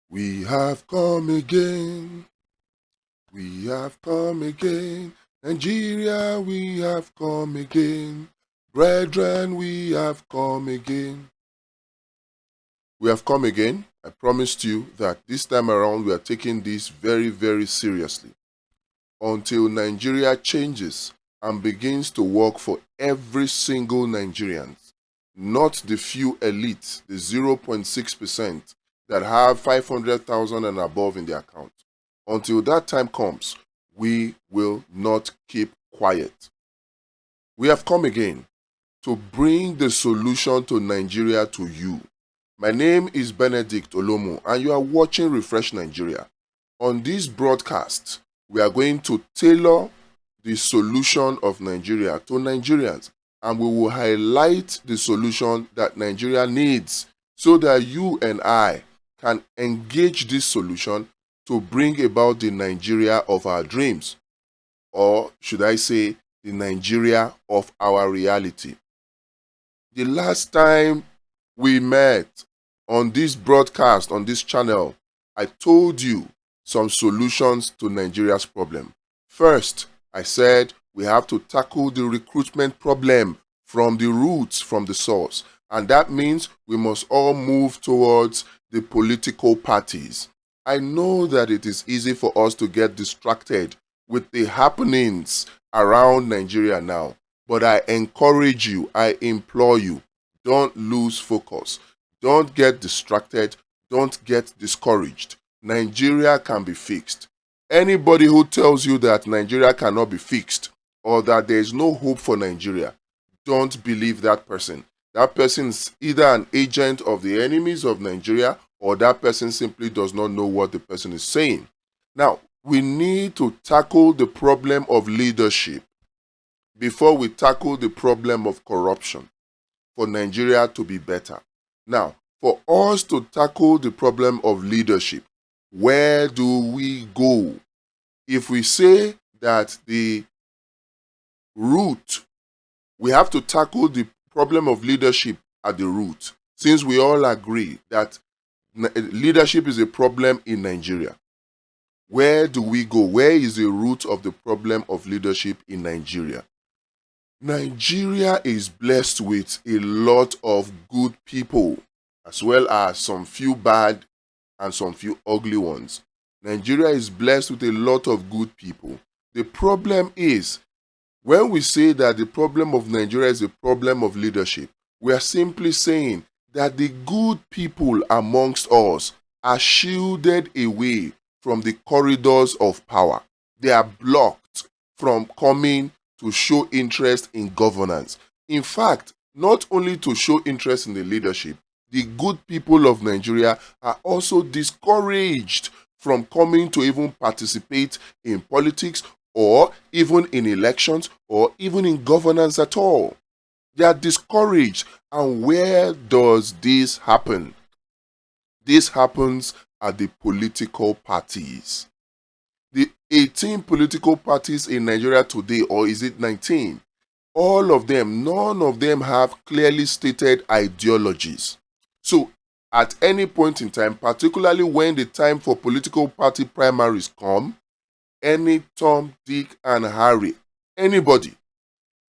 We have come again. We have come again. Nigeria, we have come again. Brethren, we have come again. We have come again. I promised you that this time around we are taking this very, very seriously until Nigeria changes and begins to work for every single Nigerian, not the few elites, the 0.6% that have 500,000 and above in their account. Until that time comes, we will not keep quiet. We have come again to bring the solution to Nigeria to you. My name is Benedict Olomo and you are watching Refresh Nigeria. On this broadcast, we are going to tailor the solution of Nigeria to Nigerians, and we will highlight the solution that Nigeria needs so that you and I can engage this solution to bring about the Nigeria of our dreams, or should I say, the Nigeria of our reality. The last time we met on this broadcast, on this channel, I told you some solutions to Nigeria's problem. First, I said we have to tackle the recruitment problem from the roots, from the source. And that means we must all move towards the political parties. I know that it is easy for us to get distracted with the happenings around Nigeria now. But I encourage you, I implore you, don't lose focus. Don't get distracted. Don't get discouraged. Nigeria can be fixed. Anybody who tells you that Nigeria cannot be fixed or that there is no hope for Nigeria, don't believe that person. That person is either an agent of the enemies of Nigeria or that person simply does not know what the person is saying. Now, we need to tackle the problem of leadership before we tackle the problem of corruption for Nigeria to be better. Now, for us to tackle the problem of leadership, where do we go? If we say that the root, we have to tackle the problem of leadership at the root, since we all agree that leadership is a problem in Nigeria. Where do we go? Where is the root of the problem of leadership in Nigeria? Nigeria is blessed with a lot of good people, as well as some few bad and some few ugly ones. Nigeria is blessed with a lot of good people. The problem is, when we say that the problem of Nigeria is a problem of leadership, we are simply saying that the good people amongst us are shielded away from the corridors of power. They are blocked from coming to show interest in governance. In fact, not only to show interest in the leadership, the good people of Nigeria are also discouraged from coming to even participate in politics or even in elections or even in governance at all. They are discouraged. And where does this happen? This happens at the political parties. The 18 political parties in Nigeria today, or is it 19? All of them, none of them have clearly stated ideologies. So, at any point in time, particularly when the time for political party primaries come, any Tom, Dick, and Harry, anybody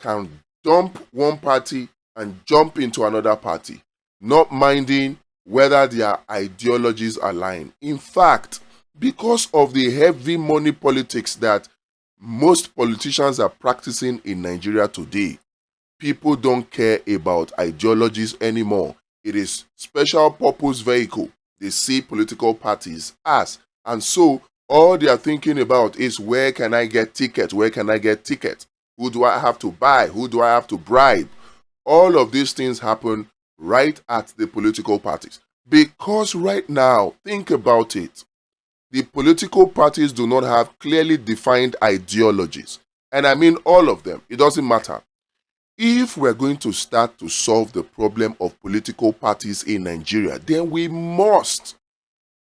can dump one party and jump into another party, not minding whether their ideologies align. In fact, because of the heavy money politics that most politicians are practicing in Nigeria today, people don't care about ideologies anymore. It is special purpose vehicle they see political parties as. And so all they are thinking about is, where can I get ticket? Where can I get ticket? Who do I have to buy? Who do I have to bribe? All of these things happen right at the political parties. Because right now, think about it, the political parties do not have clearly defined ideologies. And I mean all of them. It doesn't matter. If we're going to start to solve the problem of political parties in Nigeria, then we must.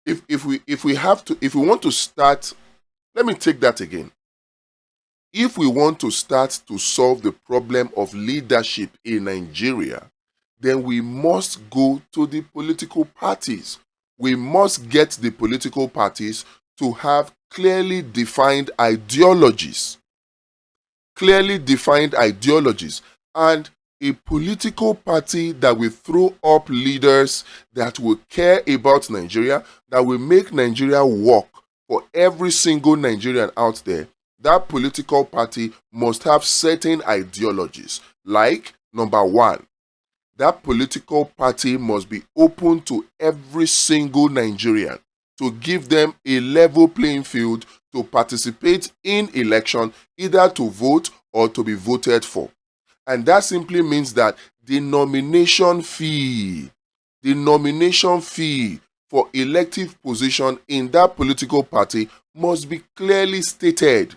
If we want to start, let me take that again. If we want to start to solve the problem of leadership in Nigeria, then we must go to the political parties. we must get the political parties to have clearly defined ideologies. Clearly defined ideologies. And a political party that will throw up leaders that will care about Nigeria, that will make Nigeria work for every single Nigerian out there. That political party must have certain ideologies. Like, number one, that political party must be open to every single Nigerian, to give them a level playing field to participate in election, either to vote or to be voted for. And that simply means that the nomination fee for elective position in that political party must be clearly stated.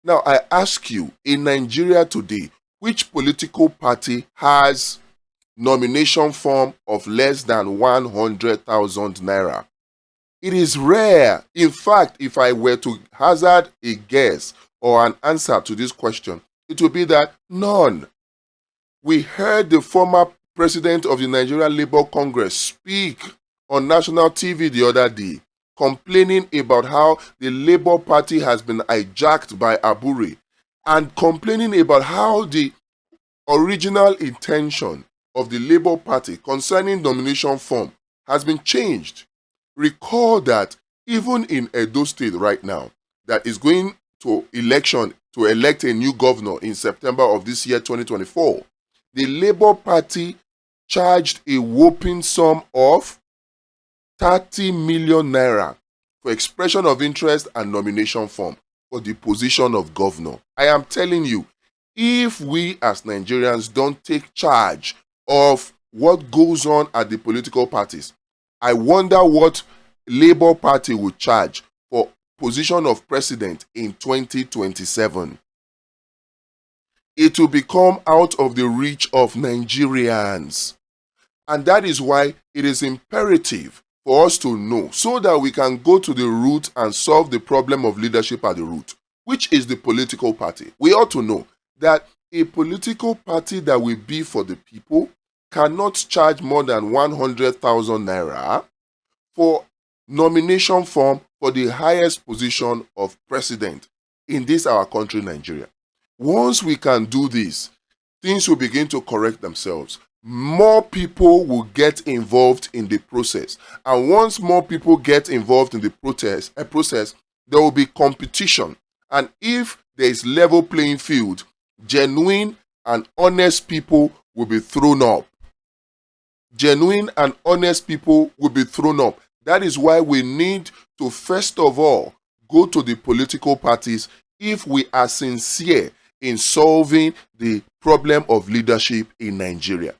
Now, I ask you, in Nigeria today, which political party has nomination form of less than 100,000 naira? It is rare. In fact, if I were to hazard a guess or an answer to this question, it would be that none. We heard the former president of the Nigerian Labour Congress speak on national TV the other day, complaining about how the Labour Party has been hijacked by Abure, and complaining about how the original intention of the Labour Party concerning nomination form has been changed. Recall that even in Edo State right now, that is going to election to elect a new governor in September of this year, 2024, the Labour Party charged a whopping sum of 30 million naira for expression of interest and nomination form for the position of governor. I am telling you, if we as Nigerians don't take charge of what goes on at the political parties, I wonder what Labour Party would charge for position of president in 2027. It will become out of the reach of Nigerians. And that is why it is imperative for us to know, so that we can go to the root and solve the problem of leadership at the root, which is the political party. We ought to know that a political party that will be for the people cannot charge more than 100,000 naira for nomination form for the highest position of president in this our country, Nigeria. Once we can do this, things will begin to correct themselves. More people will get involved in the process. And once more people get involved in the process, there will be competition. And if there is level playing field, genuine and honest people will be thrown up. Genuine and honest people will be thrown up. That is why we need to first of all go to the political parties if we are sincere in solving the problem of leadership in Nigeria.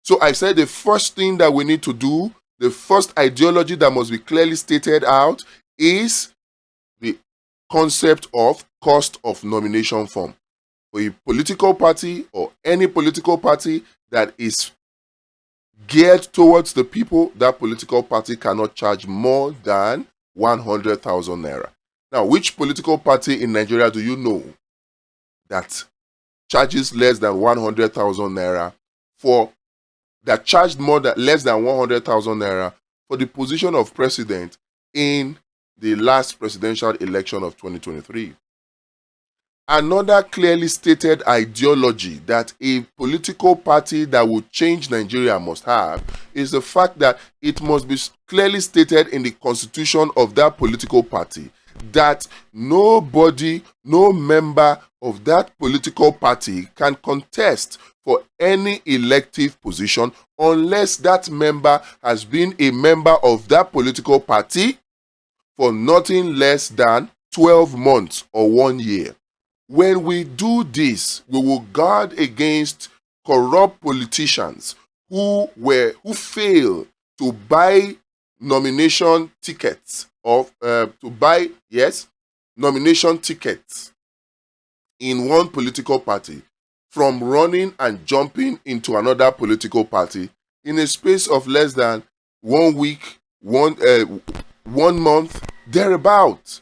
So I said the first thing that we need to do, the first ideology that must be clearly stated out, is the concept of cost of nomination form. For a political party or any political party that is geared towards the people, that political party cannot charge more than 100,000 naira. Now, which political party in Nigeria do you know that charges less than 100,000 naira that charged less than 100,000 naira for the position of president in the last presidential election of 2023? Another clearly stated ideology that a political party that will change Nigeria must have is the fact that it must be clearly stated in the constitution of that political party that nobody, no member of that political party can contest for any elective position unless that member has been a member of that political party for nothing less than 12 months or 1 year. When we do this, we will guard against corrupt politicians who fail to buy nomination tickets nomination tickets in one political party from running and jumping into another political party in a space of less than 1 week, 1 month, thereabout.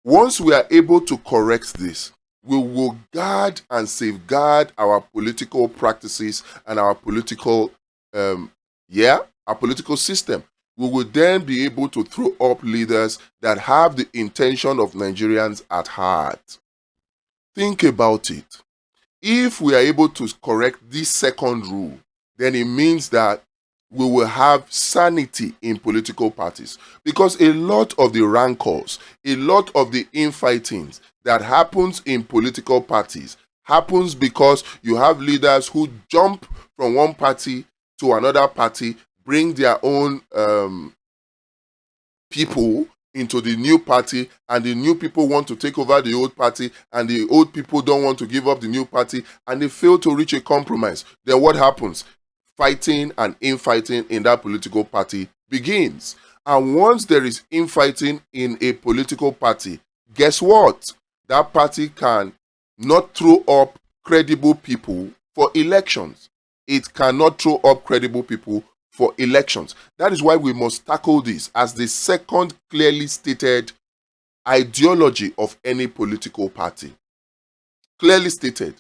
Once we are able to correct this, we will guard and safeguard our political practices and our political system. we will then be able to throw up leaders that have the intention of Nigerians at heart. Think about it. If we are able to correct this second rule, then it means that we will have sanity in political parties, because a lot of the rancors, a lot of the infightings that happens in political parties happens because you have leaders who jump from one party to another party, bring their own people into the new party, and the new people want to take over the old party, and the old people don't want to give up the new party, and they fail to reach a compromise. Then what happens? Fighting and infighting in that political party begins. And once there is infighting in a political party, guess what? That party can not throw up credible people for elections. It cannot throw up credible people for elections. That is why we must tackle this as the second clearly stated ideology of any political party. Clearly stated.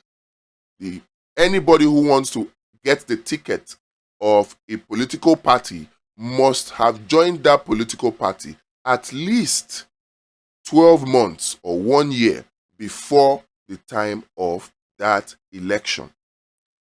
Anybody who wants to get the ticket of a political party must have joined that political party at least 12 months or 1 year before the time of that election.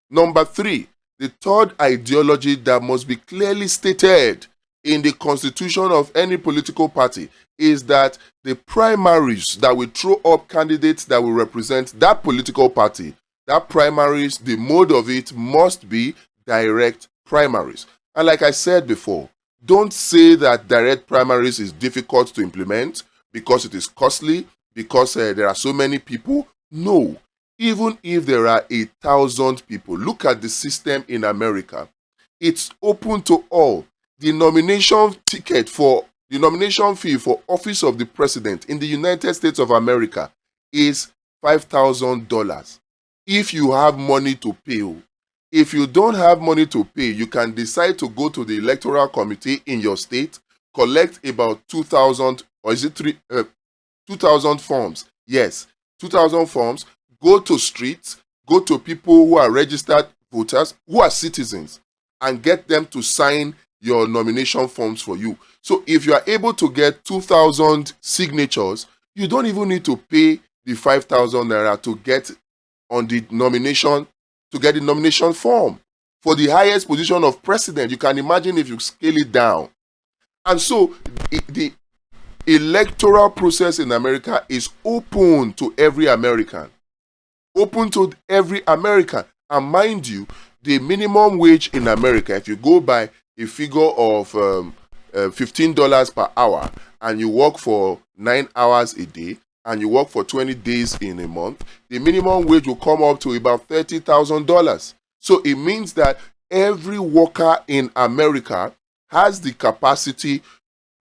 Number 3, the third ideology that must be clearly stated in the constitution of any political party is that the primaries that will throw up candidates that will represent that political party, that primaries, the mode of it must be direct primaries. And like I said before, don't say that direct primaries is difficult to implement because it is costly, because there are so many people. No. Even if there are 1,000 people, look at the system in America. It's open to all. The nomination fee for office of the president in the United States of America is $5,000. If you have money to pay. If you don't have money to pay, you can decide to go to the electoral committee in your state, collect about 2,000, or is it 2,000 forms? Yes, 2,000 forms. Go to streets, go to people who are registered voters, who are citizens, and get them to sign your nomination forms for you. So if you are able to get 2,000 signatures, you don't even need to pay the 5,000 naira to get on the nomination, to get the nomination form. For the highest position of president, you can imagine if you scale it down. And so the electoral process in America is open to every American. Open to every American. And mind you, the minimum wage in America, if you go by a figure of $15 per hour, and you work for 9 hours a day, and you work for 20 days in a month, the minimum wage will come up to about $30,000. So it means that every worker in America has the capacity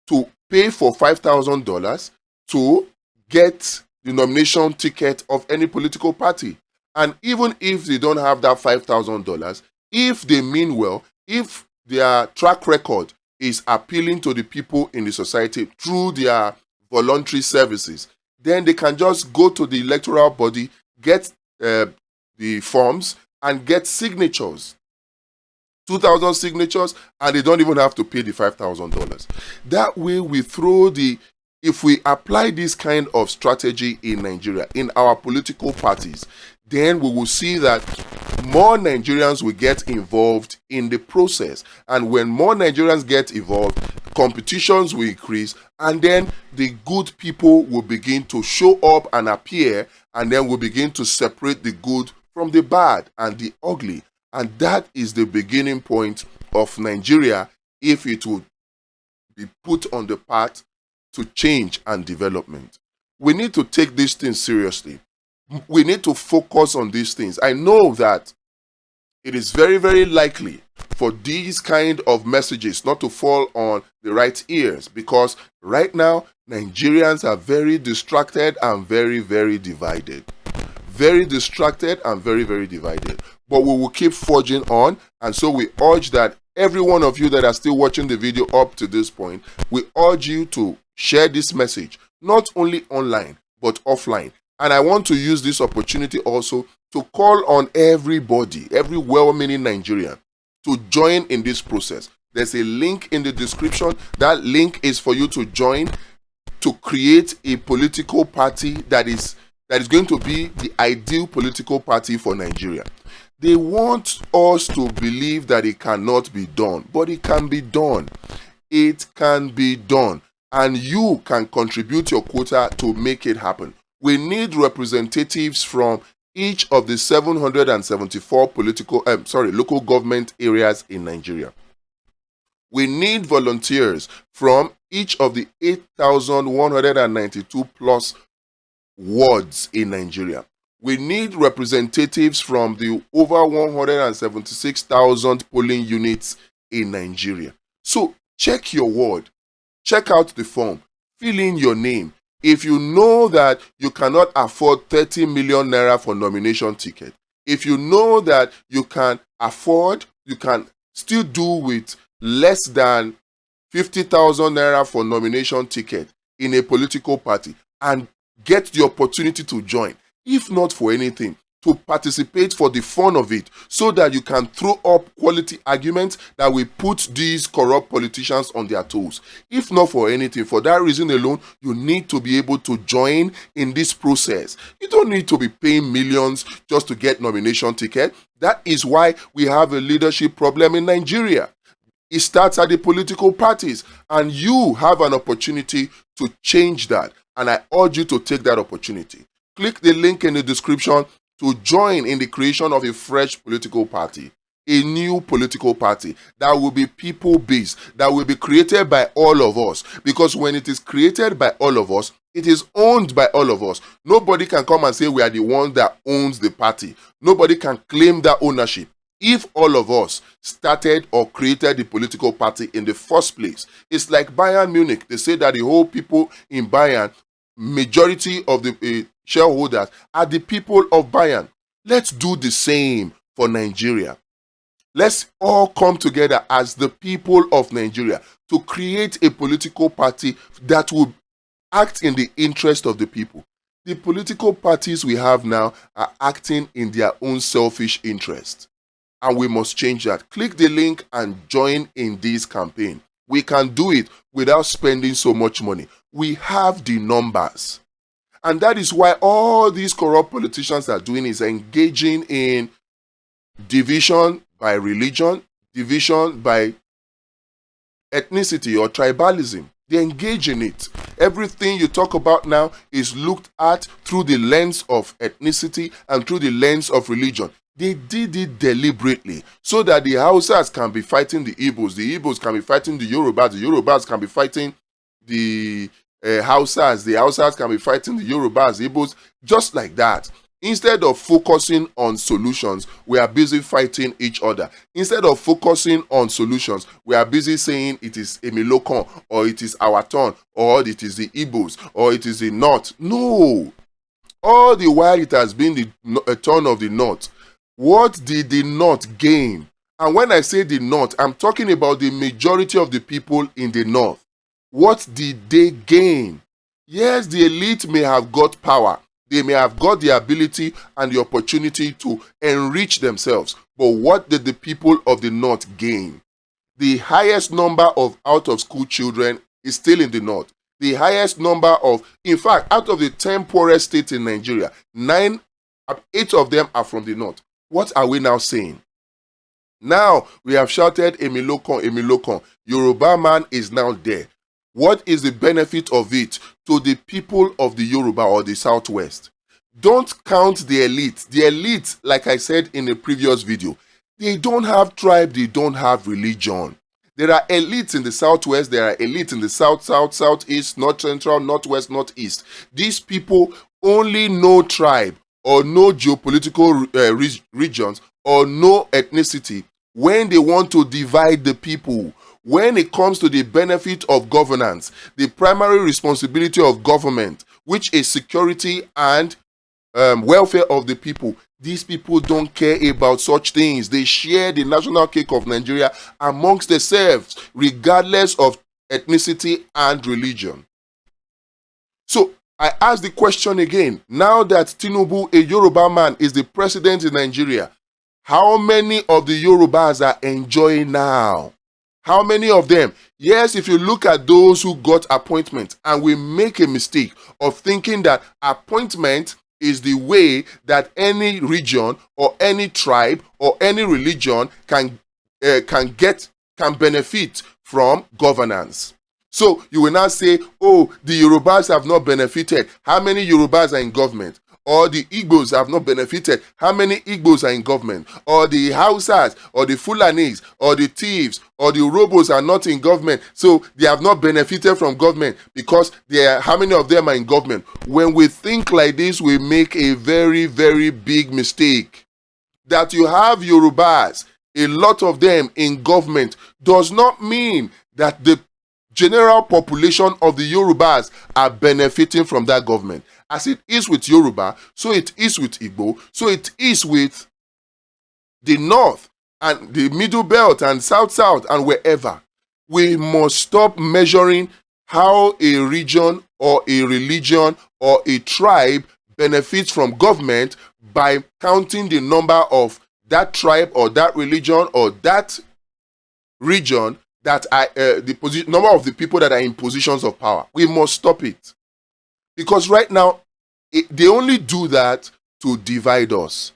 to pay for $5,000 to get the nomination ticket of any political party. And even if they don't have that $5,000, if they mean well, if their track record is appealing to the people in the society through their voluntary services, then they can just go to the electoral body, get the forms, and get signatures. 2,000 signatures, and they don't even have to pay the $5,000. That way if we apply this kind of strategy in Nigeria, in our political parties, then we will see that more Nigerians will get involved in the process. And when more Nigerians get involved, competitions will increase, and then the good people will begin to show up and appear, and then we'll begin to separate the good from the bad and the ugly. And that is the beginning point of Nigeria if it would be put on the path to change and development. We need to take these things seriously. We need to focus on these things. I know that it is very, very likely for these kind of messages not to fall on the right ears, because right now Nigerians are very distracted and very, very divided. Very distracted and very, very divided. But we will keep forging on, and so we urge that every one of you that are still watching the video up to this point, we urge you to share this message, not only online, but offline. And I want to use this opportunity also to call on everybody, every well-meaning Nigerian, to join in this process. There's a link in the description. That link is for you to join to create a political party that is going to be the ideal political party for Nigeria. They want us to believe that it cannot be done, but it can be done. It can be done, and you can contribute your quota to make it happen. We need representatives from each of the 774 local government areas in Nigeria. We need volunteers from each of the 8,192 plus wards in Nigeria. We need representatives from the over 176,000 polling units in Nigeria. So check your ward, check out the form, fill in your name. If you know that you cannot afford 30 million naira for nomination ticket, if you know that you can still do with less than 50,000 naira for nomination ticket in a political party and get the opportunity to join, if not for anything, to participate for the fun of it, so that you can throw up quality arguments that will put these corrupt politicians on their toes. If not for anything, for that reason alone, you need to be able to join in this process. You don't need to be paying millions just to get nomination ticket. That is why we have a leadership problem in Nigeria. It starts at the political parties, and you have an opportunity to change that. And I urge you to take that opportunity. Click the link in the description to join in the creation of a fresh political party, a new political party that will be people-based, that will be created by all of us. Because when it is created by all of us, it is owned by all of us. Nobody can come and say we are the one that owns the party. Nobody can claim that ownership. If all of us started or created the political party in the first place, it's like Bayern Munich. They say that the whole people in Bayern, majority of the shareholders are the people of Bayern. Let's do the same for Nigeria. Let's all come together as the people of Nigeria to create a political party that will act in the interest of the people. The political parties we have now are acting in their own selfish interest. And we must change that. Click the link and join in this campaign. We can do it without spending so much money. We have the numbers. And that is why all these corrupt politicians are doing is engaging in division by religion, division by ethnicity or tribalism. They engage in it. Everything you talk about now is looked at through the lens of ethnicity and through the lens of religion. They did it deliberately so that the Hausas can be fighting the Igbos can be fighting the Yorubas can be fighting the Hausas can be fighting the Yorubas, Igbos, just like that. Instead of focusing on solutions, we are busy fighting each other. Instead of focusing on solutions, we are busy saying it is Emilokon, or it is our turn, or it is the Igbos, or it is the North. No. All the while it has been the turn of the North. What did the North gain? And when I say the North, I'm talking about the majority of the people in the North. What did they gain? Yes, the elite may have got power. They may have got the ability and the opportunity to enrich themselves. But what did the people of the North gain? The highest number of out-of-school children is still in the North. The highest number of, in fact, out of the 10 poorest states in Nigeria, 8 of them are from the North. What are we now saying? Now we have shouted Emilokon, Emilokon. Yoruba man is now there. What is the benefit of it to the people of the Yoruba or the Southwest? Don't count the elite. The elite, like I said in a previous video, they don't have tribe, they don't have religion. There are elites in the Southwest, there are elites in the South, Southeast, North Central, Northwest, Northeast. These people only know tribe or no geopolitical regions or no ethnicity when they want to divide the people. When it comes to the benefit of governance, the primary responsibility of government, which is security and welfare of the people, these people don't care about such things. They share the national cake of Nigeria amongst themselves, regardless of ethnicity and religion. So I ask the question again, now that Tinubu, a Yoruba man, is the president in Nigeria, how many of the Yorubas are enjoying now? How many of them? Yes, if you look at those who got appointment, and we make a mistake of thinking that appointment is the way that any region or any tribe or any religion can benefit from governance. So you will now say, oh, the Yorubas have not benefited. How many Yorubas are in government? Or the Igbos have not benefited. How many Igbos are in government? Or the Hausas, or the Fulanis, or the thieves, or the Urobos are not in government. So they have not benefited from government because how many of them are in government? When we think like this, we make a very, very big mistake. That you have Yorubas, a lot of them in government, does not mean that the general population of the Yorubas are benefiting from that government. As it is with Yoruba, so it is with Igbo, so it is with the North and the Middle Belt and South and wherever. We must stop measuring how a region or a religion or a tribe benefits from government by counting the number of that tribe or that religion or that region that are number of the people that are in positions of power. We must stop it. Because right now, they only do that to divide us.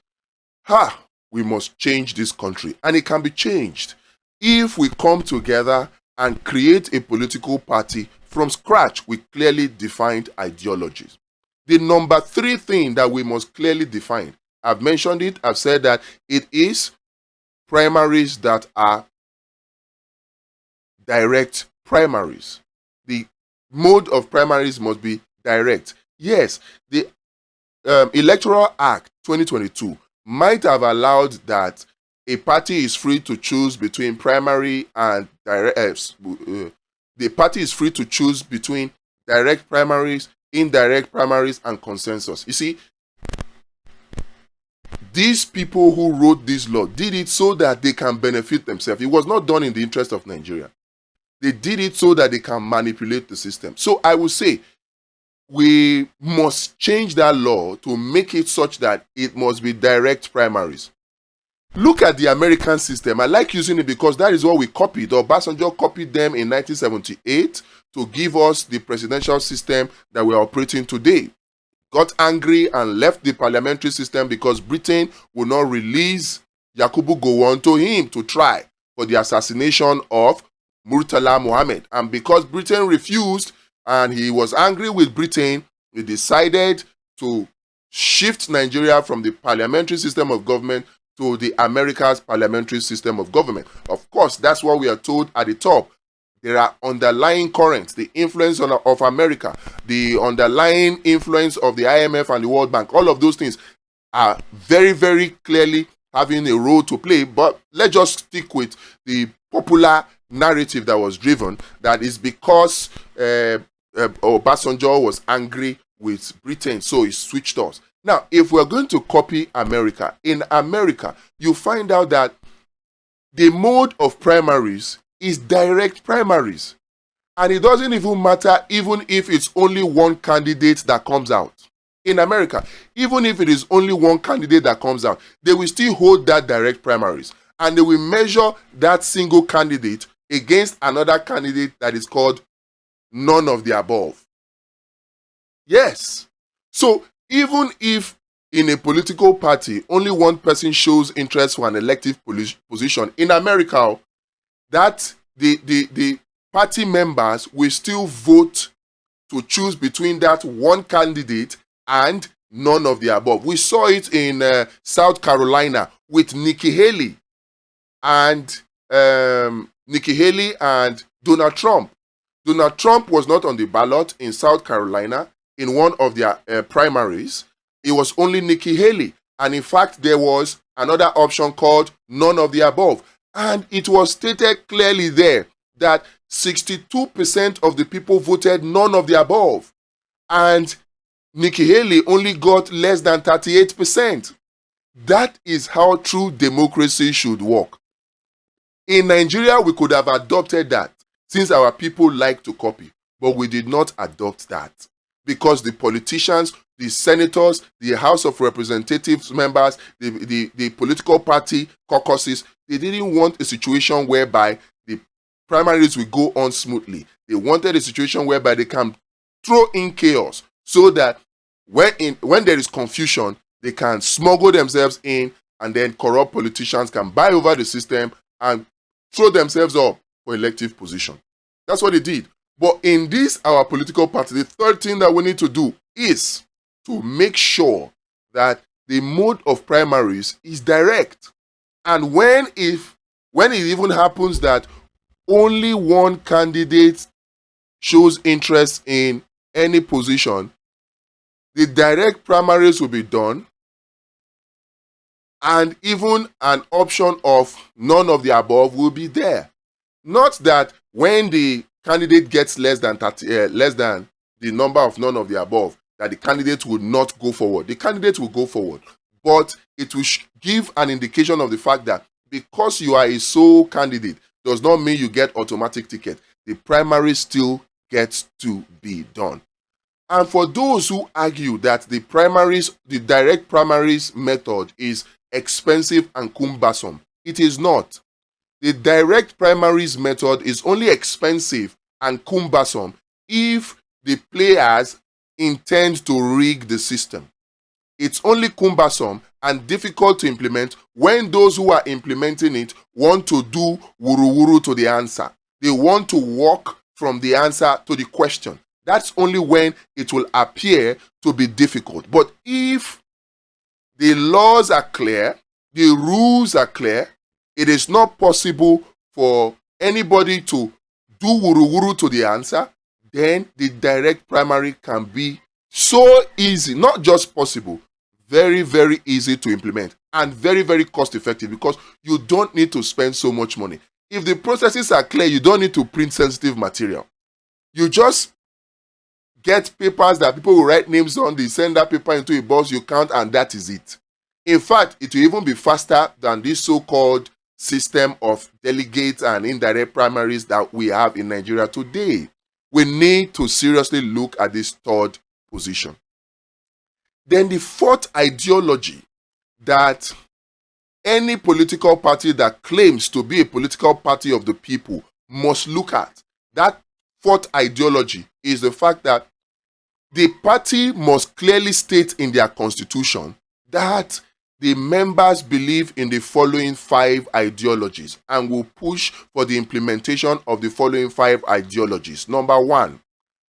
We must change this country. And it can be changed if we come together and create a political party from scratch with clearly defined ideologies. The number 3 thing that we must clearly define, I've mentioned it, I've said that it is primaries that are direct primaries. The mode of primaries must be direct. Yes, the Electoral Act 2022 might have allowed that a party is free to choose between primary and direct. The party is free to choose between direct primaries, indirect primaries, and consensus. You see, these people who wrote this law did it so that they can benefit themselves. It was not done in the interest of Nigeria. They did it so that they can manipulate the system. So I will say, we must change that law to make it such that it must be direct primaries. Look at the American system. I like using it because that is what we copied. Obasanjo copied them in 1978 to give us the presidential system that we are operating today. Got angry and left the parliamentary system because Britain would not release Yakubu Gowon to him to try for the assassination of Murtala Mohammed. And because Britain refused and he was angry with Britain, he decided to shift Nigeria from the parliamentary system of government to the America's parliamentary system of government. Of course, that's what we are told at the top. There are underlying currents, the influence of America, the underlying influence of the IMF and the World Bank. All of those things are very, very clearly having a role to play. But let's just stick with the popular narrative that was driven, that is because Obasanjo was angry with Britain, so he switched us. Now, if we're going to copy America, in America, you find out that the mode of primaries is direct primaries. And it doesn't even matter even if it's only one candidate that comes out. In America, even if it is only one candidate that comes out, they will still hold that direct primaries. And they will measure that single candidate against another candidate that is called none of the above. Yes. So even if in a political party only one person shows interest for an elective position, in America, that the party members will still vote to choose between that one candidate and none of the above. We saw it in South Carolina with Nikki Haley and Donald Trump. Donald Trump was not on the ballot in South Carolina in one of their primaries. It was only Nikki Haley. And in fact, there was another option called none of the above. And it was stated clearly there that 62% of the people voted none of the above. And Nikki Haley only got less than 38%. That is how true democracy should work. In Nigeria, we could have adopted that since our people like to copy, but we did not adopt that because the politicians, the senators, the House of Representatives members, the political party caucuses, they didn't want a situation whereby the primaries will go on smoothly. They wanted a situation whereby they can throw in chaos so that when there is confusion, they can smuggle themselves in, and then corrupt politicians can buy over the system and throw themselves up for elective position. That's what they did. But in this, our political party, the third thing that we need to do is to make sure that the mode of primaries is direct. And when it even happens that only one candidate shows interest in any position, the direct primaries will be done, and even an option of none of the above will be there. Not that when the candidate gets less than the number of none of the above, that the candidate will not go forward. The candidate will go forward, but it will give an indication of the fact that because you are a sole candidate does not mean you get automatic ticket. The primary still gets to be done. And for those who argue that the direct primaries method is expensive and cumbersome, it is not. The direct primaries method is only expensive and cumbersome if the players intend to rig the system. It's only cumbersome and difficult to implement when those who are implementing it want to do wuru-wuru to the answer. They want to walk from the answer to the question. That's only when it will appear to be difficult. But if the laws are clear, the rules are clear, it is not possible for anybody to do wuru-wuru to the answer, then the direct primary can be so easy, not just possible, very, very easy to implement and very, very cost effective because you don't need to spend so much money. If the processes are clear, you don't need to print sensitive material. You just get papers that people will write names on, they send that paper into a box, you count, and that is it. In fact, it will even be faster than this so-called system of delegates and indirect primaries that we have in Nigeria today. We need to seriously look at this third position. Then the fourth ideology that any political party that claims to be a political party of the people must look at, that fourth ideology is the fact that the party must clearly state in their constitution that the members believe in the following 5 ideologies and will push for the implementation of the following 5 ideologies. Number 1,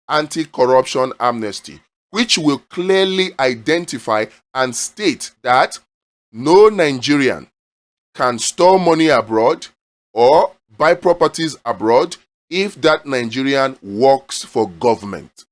anti-corruption amnesty, which will clearly identify and state that no Nigerian can store money abroad or buy properties abroad if that Nigerian works for government.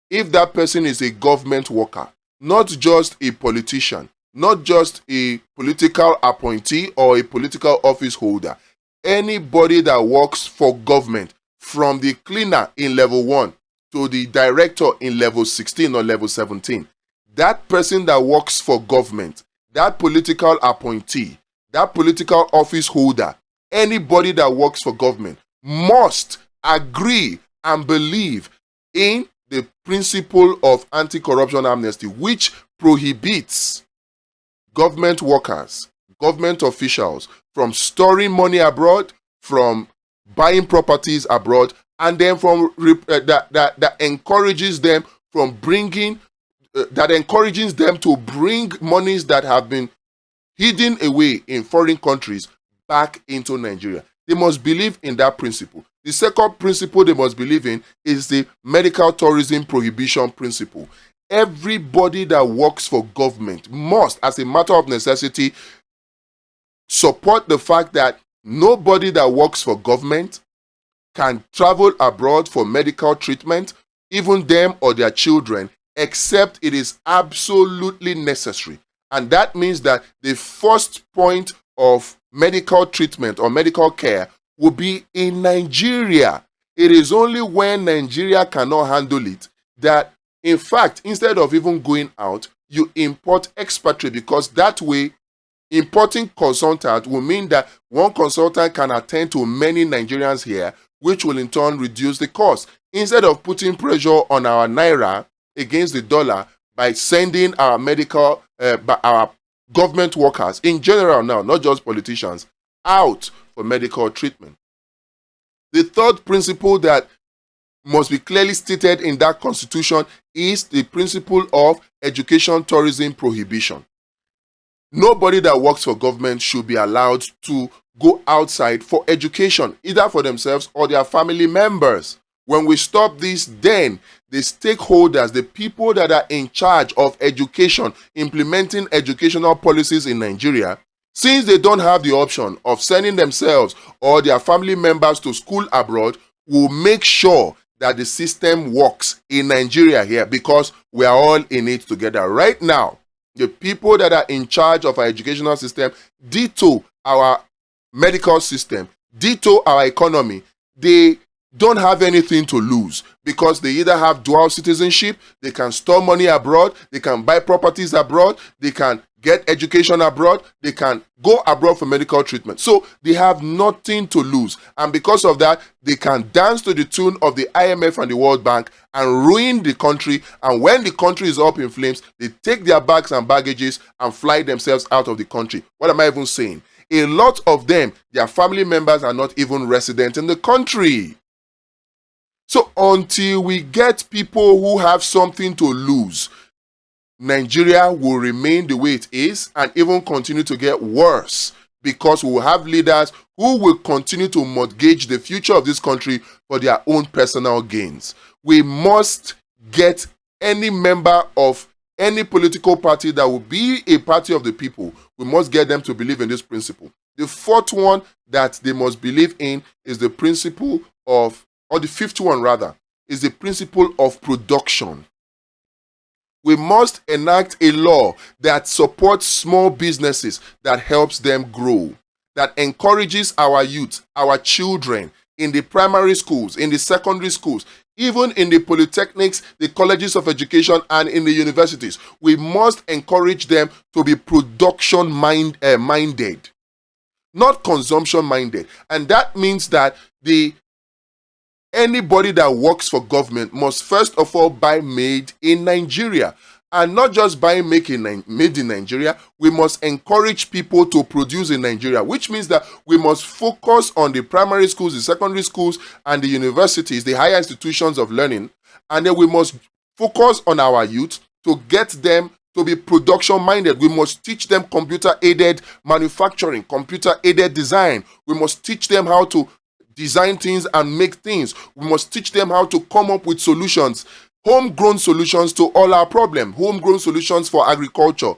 If that person is a government worker, not just a politician, not just a political appointee or a political office holder, anybody that works for government, from the cleaner in level 1 to the director in level 16 or level 17, that person that works for government, that political appointee, that political office holder, anybody that works for government must agree and believe in the principle of anti-corruption amnesty, which prohibits government workers, government officials from storing money abroad, from buying properties abroad, and then from that encourages them from bringing that encourages them to bring monies that have been hidden away in foreign countries back into Nigeria. They must believe in that principle. The second principle they must believe in is the medical tourism prohibition principle. Everybody that works for government must, as a matter of necessity, support the fact that nobody that works for government can travel abroad for medical treatment, even them or their children, except it is absolutely necessary. And that means that the first point of medical treatment or medical care will be in Nigeria. It is only when Nigeria cannot handle it that, in fact, instead of even going out, you import expatriate, because that way importing consultant will mean that one consultant can attend to many Nigerians here, which will in turn reduce the cost. Instead of putting pressure on our naira against the dollar by sending our our government workers in general now, not just politicians, out for medical treatment. The third principle that must be clearly stated in that constitution is the principle of education tourism prohibition. Nobody that works for government should be allowed to go outside for education, either for themselves or their family members. When we stop this, then the stakeholders, the people that are in charge of education, implementing educational policies in Nigeria, since they don't have the option of sending themselves or their family members to school abroad, will make sure that the system works in Nigeria here, because we are all in it together. Right now, the people that are in charge of our educational system, ditto our medical system, ditto our economy, they don't have anything to lose, because they either have dual citizenship, they can store money abroad, they can buy properties abroad, they can get education abroad, they can go abroad for medical treatment. So they have nothing to lose. And because of that, they can dance to the tune of the IMF and the World Bank and ruin the country. And when the country is up in flames, they take their bags and baggages and fly themselves out of the country. What am I even saying? A lot of them, their family members are not even resident in the country. So until we get people who have something to lose, Nigeria will remain the way it is and even continue to get worse, because we will have leaders who will continue to mortgage the future of this country for their own personal gains. We must get any member of any political party that will be a party of the people, we must get them to believe in this principle. The fourth one that they must believe in is the principle of, or the fifth one rather, is the principle of production. We must enact a law that supports small businesses, that helps them grow, that encourages our youth, our children, in the primary schools, in the secondary schools, even in the polytechnics, the colleges of education, and in the universities. We must encourage them to be production minded, not consumption minded. And that means that anybody that works for government must first of all buy made in Nigeria. And not just buy made in Nigeria, we must encourage people to produce in Nigeria, which means that we must focus on the primary schools, the secondary schools, and the universities, the higher institutions of learning. And then we must focus on our youth to get them to be production minded. We must teach them computer-aided manufacturing, computer-aided design. We must teach them how to design things and make things. We must teach them how to come up with solutions, homegrown solutions to all our problems, homegrown solutions for agriculture,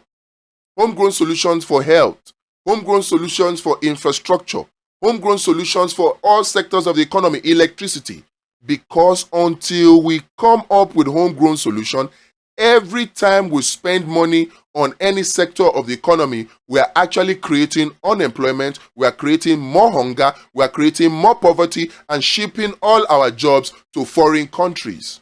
homegrown solutions for health, homegrown solutions for infrastructure, homegrown solutions for all sectors of the economy, electricity. Because until we come up with homegrown solution, every time we spend money on any sector of the economy, we are actually creating unemployment, we are creating more hunger, we are creating more poverty, and shipping all our jobs to foreign countries.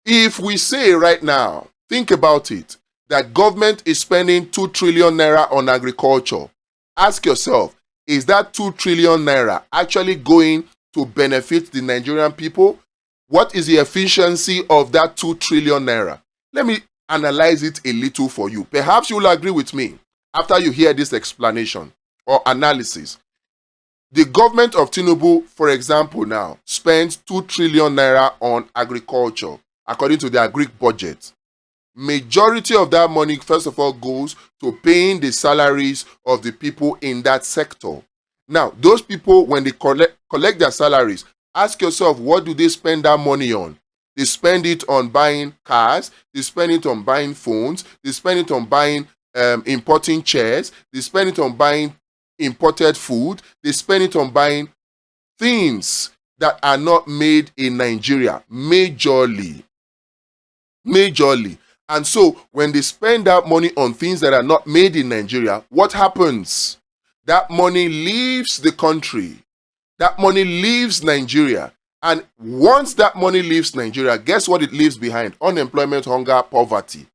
If we say right now, think about it, that government is spending 2 trillion naira on agriculture, ask yourself, is that 2 trillion naira actually going to benefit the Nigerian people? What is the efficiency of that 2 trillion naira? Let me analyze it a little for you. Perhaps you will agree with me after you hear this explanation or analysis. The government of Tinubu, for example, now spends 2 trillion naira on agriculture, according to their Greek budget. Majority of that money, first of all, goes to paying the salaries of the people in that sector. Now, those people, when they collect their salaries, ask yourself, what do they spend that money on? They spend it on buying cars, they spend it on buying phones, they spend it on buying importing chairs, they spend it on buying imported food, they spend it on buying things that are not made in Nigeria, majorly. And so when they spend that money on things that are not made in Nigeria, what happens? That money leaves the country. That money leaves Nigeria. And once that money leaves Nigeria, guess what it leaves behind? Unemployment, hunger, poverty.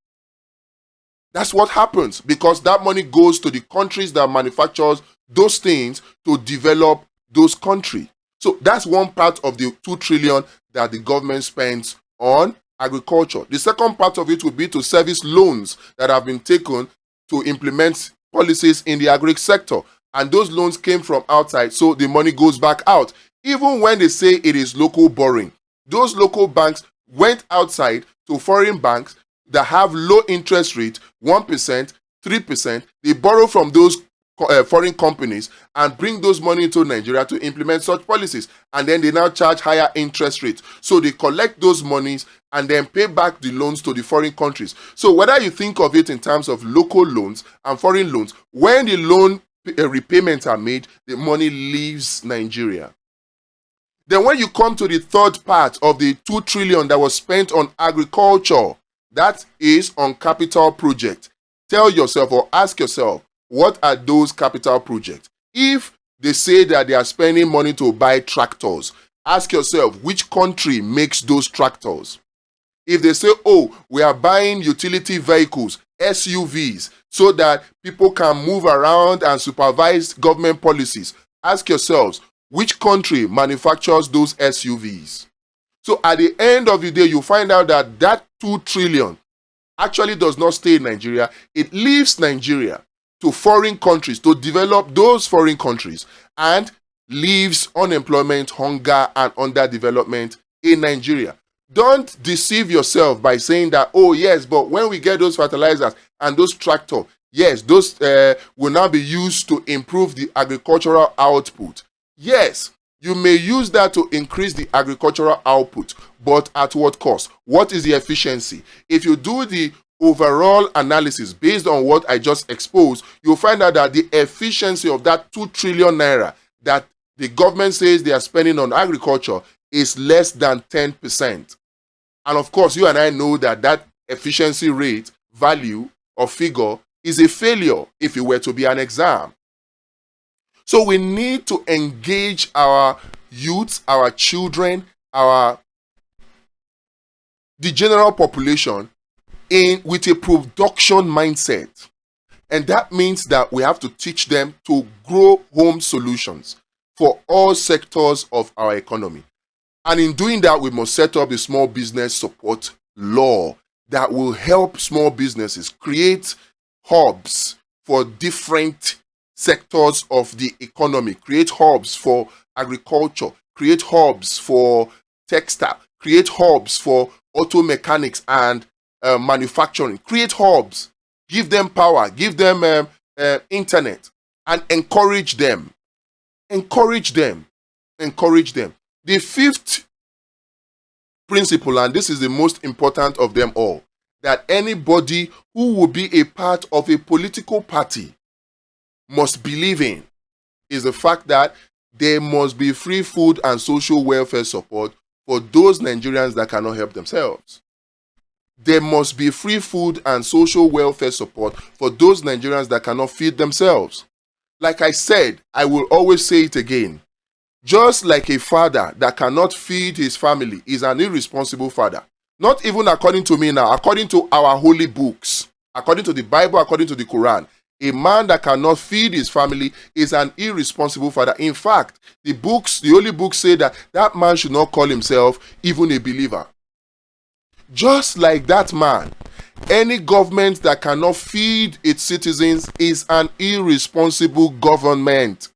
That's what happens, because that money goes to the countries that manufactures those things to develop those countries. So that's one part of the 2 trillion that the government spends on agriculture. The second part of it would be to service loans that have been taken to implement policies in the agri sector. And those loans came from outside, so the money goes back out. Even when they say it is local borrowing, those local banks went outside to foreign banks that have low interest rate, 1%, 3%. They borrow from those foreign companies and bring those money into Nigeria to implement such policies. And then they now charge higher interest rates. So they collect those monies and then pay back the loans to the foreign countries. So whether you think of it in terms of local loans and foreign loans, when the loan repayments are made, the money leaves Nigeria. Then when you come to the third part of the 2 trillion that was spent on agriculture, that is on capital projects. Tell yourself or ask yourself, what are those capital projects? If they say that they are spending money to buy tractors, ask yourself, which country makes those tractors? If they say, oh, we are buying utility vehicles, SUVs, so that people can move around and supervise government policies, ask yourselves, which country manufactures those SUVs? So at the end of the day, you find out that that 2 trillion actually does not stay in Nigeria. It leaves Nigeria to foreign countries to develop those foreign countries and leaves unemployment, hunger, and underdevelopment in Nigeria. Don't deceive yourself by saying that, oh yes, but when we get those fertilizers and those tractors, yes, those will now be used to improve the agricultural output. Yes, you may use that to increase the agricultural output, but at what cost? What is the efficiency? If you do the overall analysis based on what I just exposed, you'll find out that the efficiency of that 2 trillion naira that the government says they are spending on agriculture is less than 10%. And of course, you and I know that that efficiency rate, value, or figure is a failure if it were to be an exam. So we need to engage our youths, our children, the general population with a production mindset. And that means that we have to teach them to grow home solutions for all sectors of our economy. And in doing that, we must set up a small business support law that will help small businesses create hubs for different sectors of the economy, create hubs for agriculture, create hubs for textile, create hubs for auto mechanics and manufacturing, create hubs, give them power, give them internet, and encourage them. Encourage them. Encourage them. The fifth principle, and this is the most important of them all, that anybody who will be a part of a political party must believe in, is the fact that there must be free food and social welfare support for those Nigerians that cannot help themselves. There must be free food and social welfare support for those Nigerians that cannot feed themselves. Like I said, I will always say it again. Just like a father that cannot feed his family is an irresponsible father. Not even according to me now, according to our holy books, according to the Bible, according to the Quran. A man that cannot feed his family is an irresponsible father. In fact, the holy books say that that man should not call himself even a believer. Just like that man, any government that cannot feed its citizens is an irresponsible government.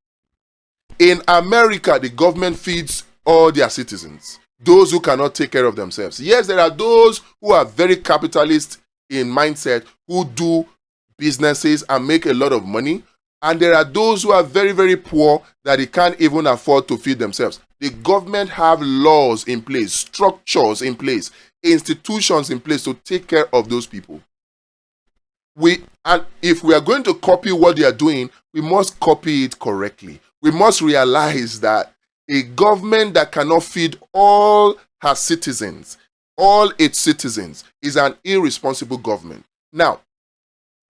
In America, the government feeds all their citizens, those who cannot take care of themselves. Yes, there are those who are very capitalist in mindset, who do businesses and make a lot of money, and there are those who are very, very poor that they can't even afford to feed themselves. The government have laws in place, structures in place, institutions in place to take care of those people. And if we are going to copy what they are doing, we must copy it correctly. We must realize that a government that cannot feed all her citizens, all its citizens, is an irresponsible government. Now,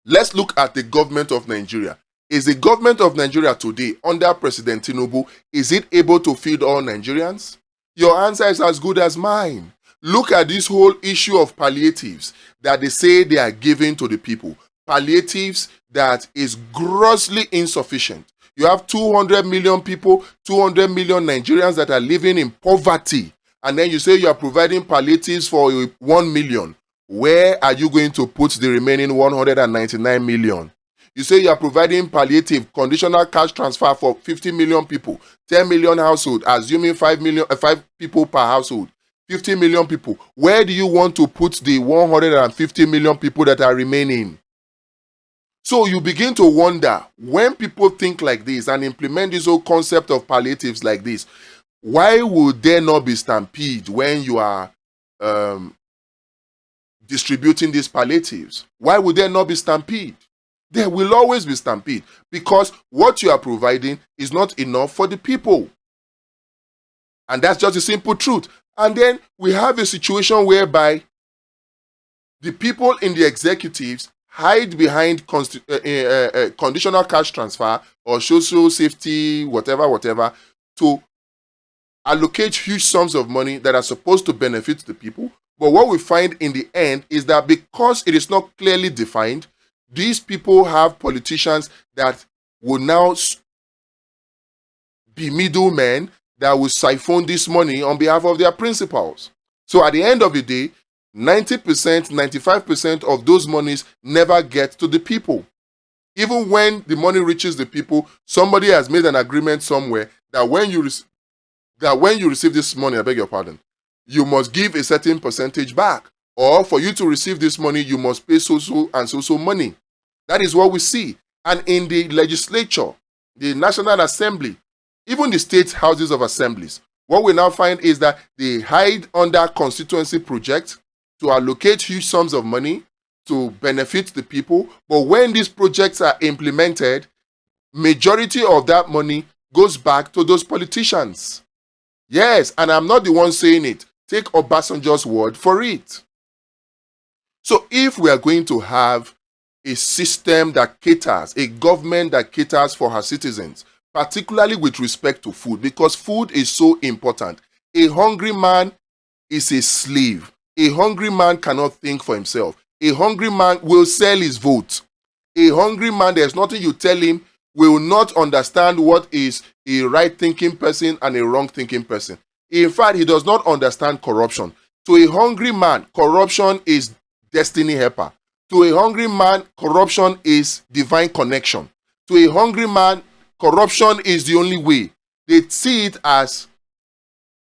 let's look at the government of Nigeria. Is the government of Nigeria today, under President Tinubu, is it able to feed all Nigerians? Your answer is as good as mine. Look at this whole issue of palliatives that they say they are giving to the people. Palliatives that is grossly insufficient. You have 200 million people, 200 million Nigerians that are living in poverty. And then you say you are providing palliatives for 1 million. Where are you going to put the remaining 199 million? You say you are providing palliative conditional cash transfer for 50 million people, 10 million household, assuming 5 people per household, 50 million people. Where do you want to put the 150 million people that are remaining? So you begin to wonder, when people think like this and implement this whole concept of palliatives like this, why would there not be stampede when you are distributing these palliatives? Why would there not be stampede? There will always be stampede, because what you are providing is not enough for the people. And that's just a simple truth. And then we have a situation whereby the people in the executives hide behind conditional cash transfer or social safety, whatever, to allocate huge sums of money that are supposed to benefit the people. But what we find in the end is that because it is not clearly defined, these people have politicians that will now be middlemen that will siphon this money on behalf of their principals. So at the end of the day, 90%, 95% of those monies never get to the people. Even when the money reaches the people, somebody has made an agreement somewhere that when you receive this money, I beg your pardon, you must give a certain percentage back. Or for you to receive this money, you must pay so and so money. That is what we see. And in the legislature, the National Assembly, even the state houses of assemblies, what we now find is that they hide under constituency projects to allocate huge sums of money to benefit the people. But when these projects are implemented, majority of that money goes back to those politicians. Yes, and I'm not the one saying it. Take Obasanjo's word for it. So if we are going to have a system that caters, a government that caters for her citizens, particularly with respect to food, because food is so important. A hungry man is a slave. A hungry man cannot think for himself. A hungry man will sell his vote. A hungry man, there's nothing you tell him, will not understand what is a right-thinking person and a wrong-thinking person. In fact, he does not understand corruption. To a hungry man, corruption is destiny helper. To a hungry man, corruption is divine connection. To a hungry man, corruption is the only way. They see it as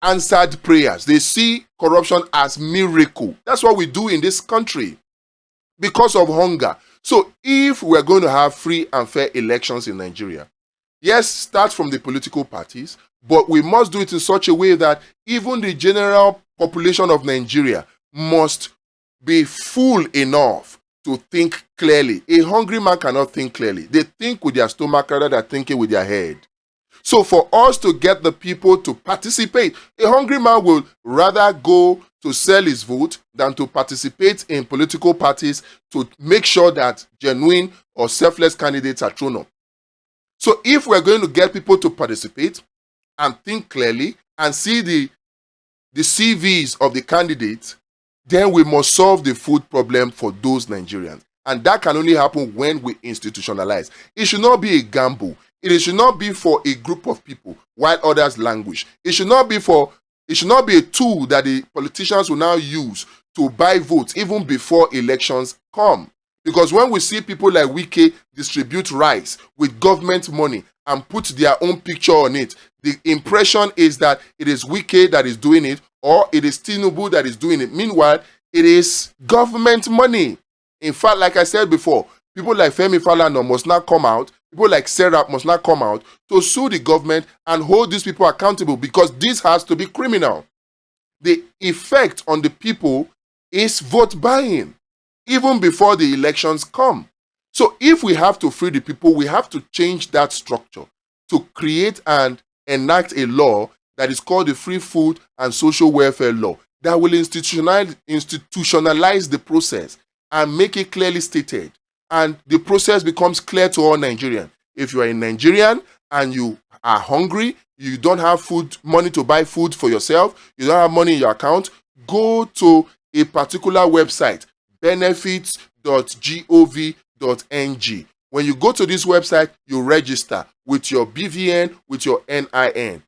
answered prayers. They see corruption as miracle. That's what we do in this country because of hunger. So if we're going to have free and fair elections in Nigeria, yes, start from the political parties, but we must do it in such a way that even the general population of Nigeria must be full enough to think clearly. A hungry man cannot think clearly. They think with their stomach rather than thinking with their head. So for us to get the people to participate, a hungry man will rather go to sell his vote than to participate in political parties to make sure that genuine or selfless candidates are thrown up. So if we're going to get people to participate and think clearly and see the CVs of the candidates, then we must solve the food problem for those Nigerians. And that can only happen when we institutionalize. It should not be a gamble. It should not be for a group of people while others languish. It should not be a tool that the politicians will now use to buy votes even before elections come. Because when we see people like Wike distribute rice with government money and put their own picture on it, the impression is that it is Wike that is doing it or it is Tinubu that is doing it. Meanwhile, it is government money. In fact, like I said before, people like Femi Falana must not come out. People like Serap must not come out to sue the government and hold these people accountable, because this has to be criminal. The effect on the people is vote buying, even before the elections come. So if we have to free the people, we have to change that structure to create and enact a law that is called the Free Food and Social Welfare Law that will institutionalize the process and make it clearly stated. And the process becomes clear to all Nigerians. If you are a Nigerian and you are hungry, you don't have money to buy food for yourself, you don't have money in your account, go to a particular website, benefits.gov.ng. When you go to this website, you register with your BVN, with your NIN,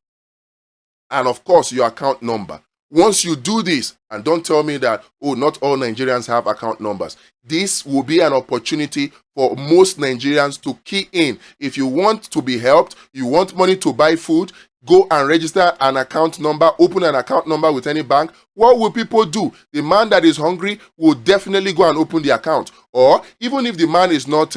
and of course your account number. Once you do this, and don't tell me that, oh, not all Nigerians have account numbers. This will be an opportunity for most Nigerians to key in. If you want to be helped, you want money to buy food, go and register an account number, open an account number with any bank. What will people do? The man that is hungry will definitely go and open the account. Or even if the man is not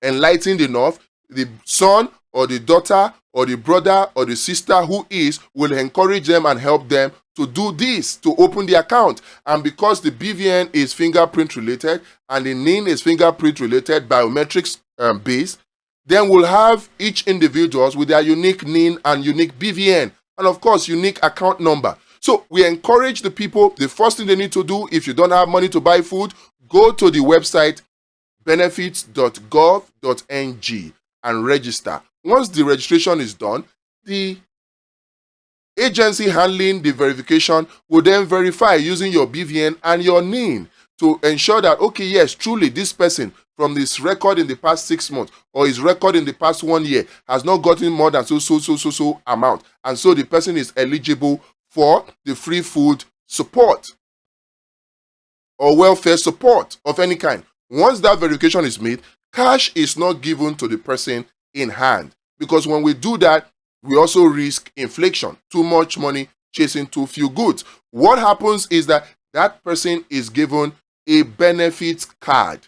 enlightened enough, the son or the daughter or the brother or the sister who will encourage them and help them to do this, to open the account. And because the BVN is fingerprint related and the NIN is fingerprint related, biometrics based, then we'll have each individuals with their unique NIN and unique BVN, and of course unique account number. So we encourage the people, the first thing they need to do, if you don't have money to buy food, go to the website benefits.gov.ng and register. Once the registration is done, the agency handling the verification will then verify using your BVN and your NIN to ensure that, okay, yes, truly this person from this record in the past 6 months or his record in the past 1 year has not gotten more than so amount. And so the person is eligible for the free food support or welfare support of any kind. Once that verification is made, cash is not given to the person in hand, because when we do that, we also risk inflation, too much money chasing too few goods. What happens is that that person is given a benefits card.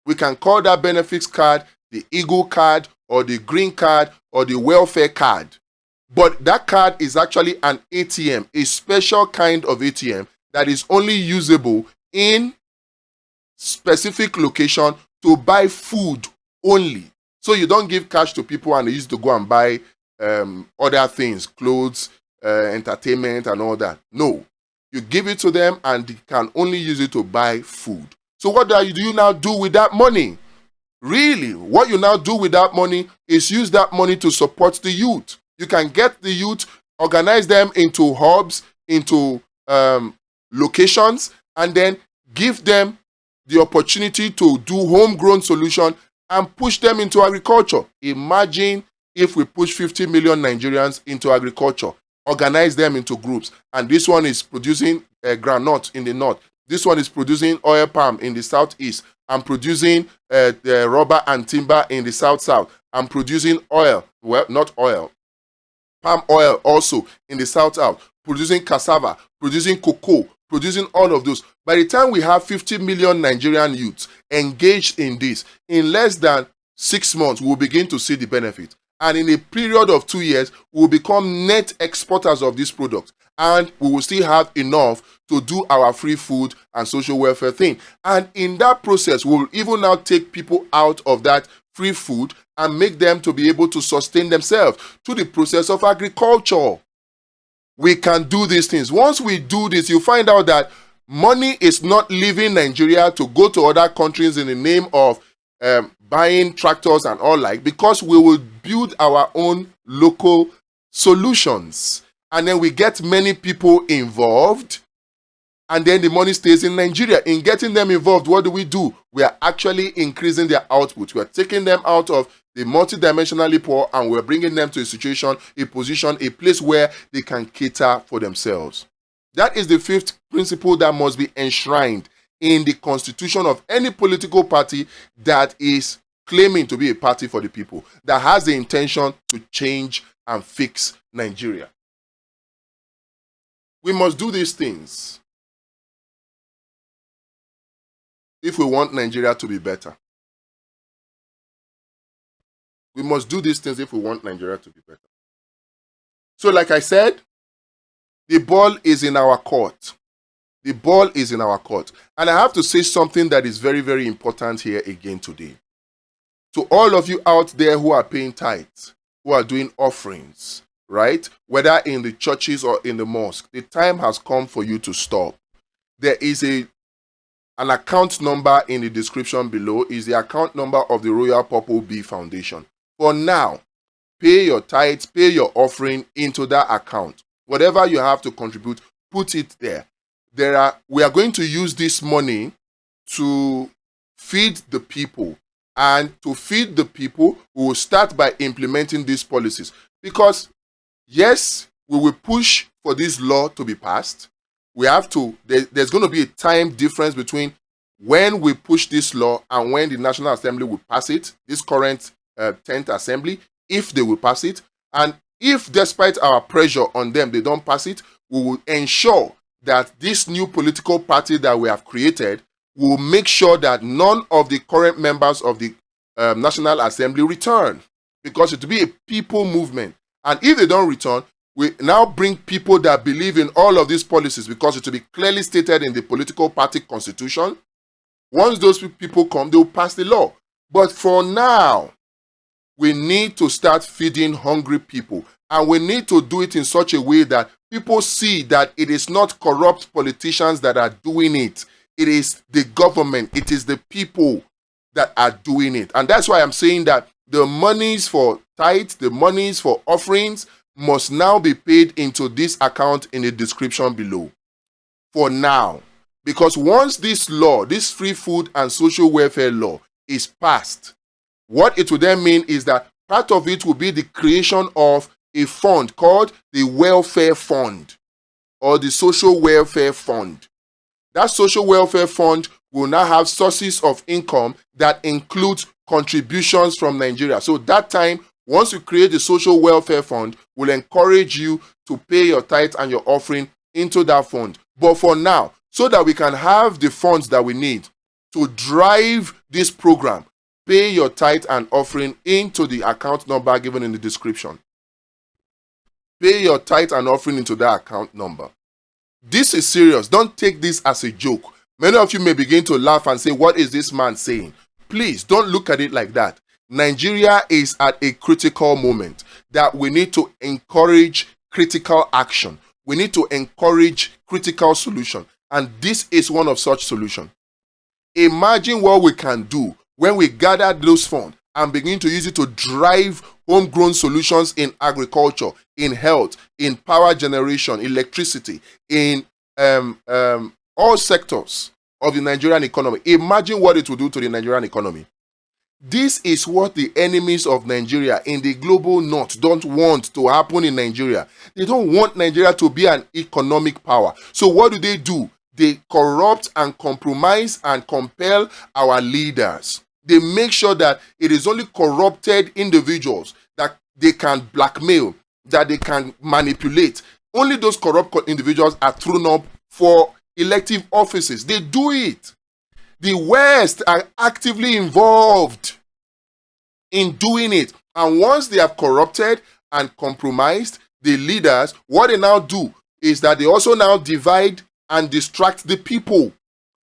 We can call that benefits card the Eagle card or the Green card or the welfare card. But that card is actually an ATM, a special kind of ATM that is only usable in specific location to buy food only. So you don't give cash to people and they used to go and buy other things, clothes, entertainment and all that. No, you give it to them and they can only use it to buy food. So what do you now do with that money? Really, what you now do with that money is use that money to support the youth. You can get the youth, organize them into hubs, into locations, and then give them the opportunity to do homegrown solution and push them into agriculture. Imagine if we push 50 million Nigerians into agriculture, organize them into groups, and this one is producing groundnut in the north, this one is producing oil palm in the southeast, and producing the rubber and timber in the south, and producing oil, well, not oil, palm oil also in the south, producing cassava, producing cocoa, producing all of those. By the time we have 50 million Nigerian youths engaged in this, in less than 6 months, we'll begin to see the benefit. And in a period of 2 years, we'll become net exporters of this product. And we will still have enough to do our free food and social welfare thing. And in that process, we'll even now take people out of that free food and make them to be able to sustain themselves through the process of agriculture. We can do these things. Once we do this, you find out that money is not leaving Nigeria to go to other countries in the name of buying tractors and all like, because we will build our own local solutions. And then we get many people involved, and then the money stays in Nigeria. In getting them involved, what do? We are actually increasing their output. We are taking them out of the multidimensionally poor, and we're bringing them to a situation, a position, a place where they can cater for themselves. That is the fifth principle that must be enshrined in the constitution of any political party that is claiming to be a party for the people, that has the intention to change and fix Nigeria. We must do these things if we want Nigeria to be better. We must do these things if we want Nigeria to be better. So like I said, the ball is in our court. The ball is in our court. And I have to say something that is very, very important here again today. To all of you out there who are paying tithes, who are doing offerings, right? Whether in the churches or in the mosque, the time has come for you to stop. There is an account number in the description below. Is the account number of the Royal Purple Bee Foundation. For now, pay your tithes, pay your offering into that account. Whatever you have to contribute, put it there. We are going to use this money to feed the people. And to feed the people, we will start by implementing these policies. Because, yes, we will push for this law to be passed. We have to, there's going to be a time difference between when we push this law and when the National Assembly will pass it, this current 10th Assembly, if they will pass it. And if, despite our pressure on them, they don't pass it, we will ensure that this new political party that we have created will make sure that none of the current members of the National Assembly return, because it will be a people movement. And if they don't return, we now bring people that believe in all of these policies, because it will be clearly stated in the political party constitution. Once those people come, they will pass the law. But for now, we need to start feeding hungry people. And we need to do it in such a way that people see that it is not corrupt politicians that are doing it. It is the government. It is the people that are doing it. And that's why I'm saying that the monies for tithe, the monies for offerings must now be paid into this account in the description below. For now. Because once this law, this free food and social welfare law is passed, what it will then mean is that part of it will be the creation of a fund called the Welfare Fund or the Social Welfare Fund. That Social Welfare Fund will now have sources of income that includes contributions from Nigeria. So that time, once you create the Social Welfare Fund, will encourage you to pay your tithe and your offering into that fund. But for now, so that we can have the funds that we need to drive this program, pay your tithe and offering into the account number given in the description. Pay your tithe and offering into that account number. This is serious. Don't take this as a joke. Many of you may begin to laugh and say, what is this man saying? Please don't look at it like that. Nigeria is at a critical moment that we need to encourage critical action. We need to encourage critical solution. And this is one of such solutions. Imagine what we can do when we gather those funds and begin to use it to drive homegrown solutions in agriculture, in health, in power generation, electricity, in all sectors of the Nigerian economy. Imagine what it will do to the Nigerian economy. This is what the enemies of Nigeria in the global north don't want to happen in Nigeria. They don't want Nigeria to be an economic power. So what do? They corrupt and compromise and compel our leaders. They make sure that it is only corrupted individuals that they can blackmail, that they can manipulate. Only those corrupt individuals are thrown up for elective offices. They do it. The West are actively involved in doing it. And once they have corrupted and compromised the leaders, what they now do is that they also now divide and distract the people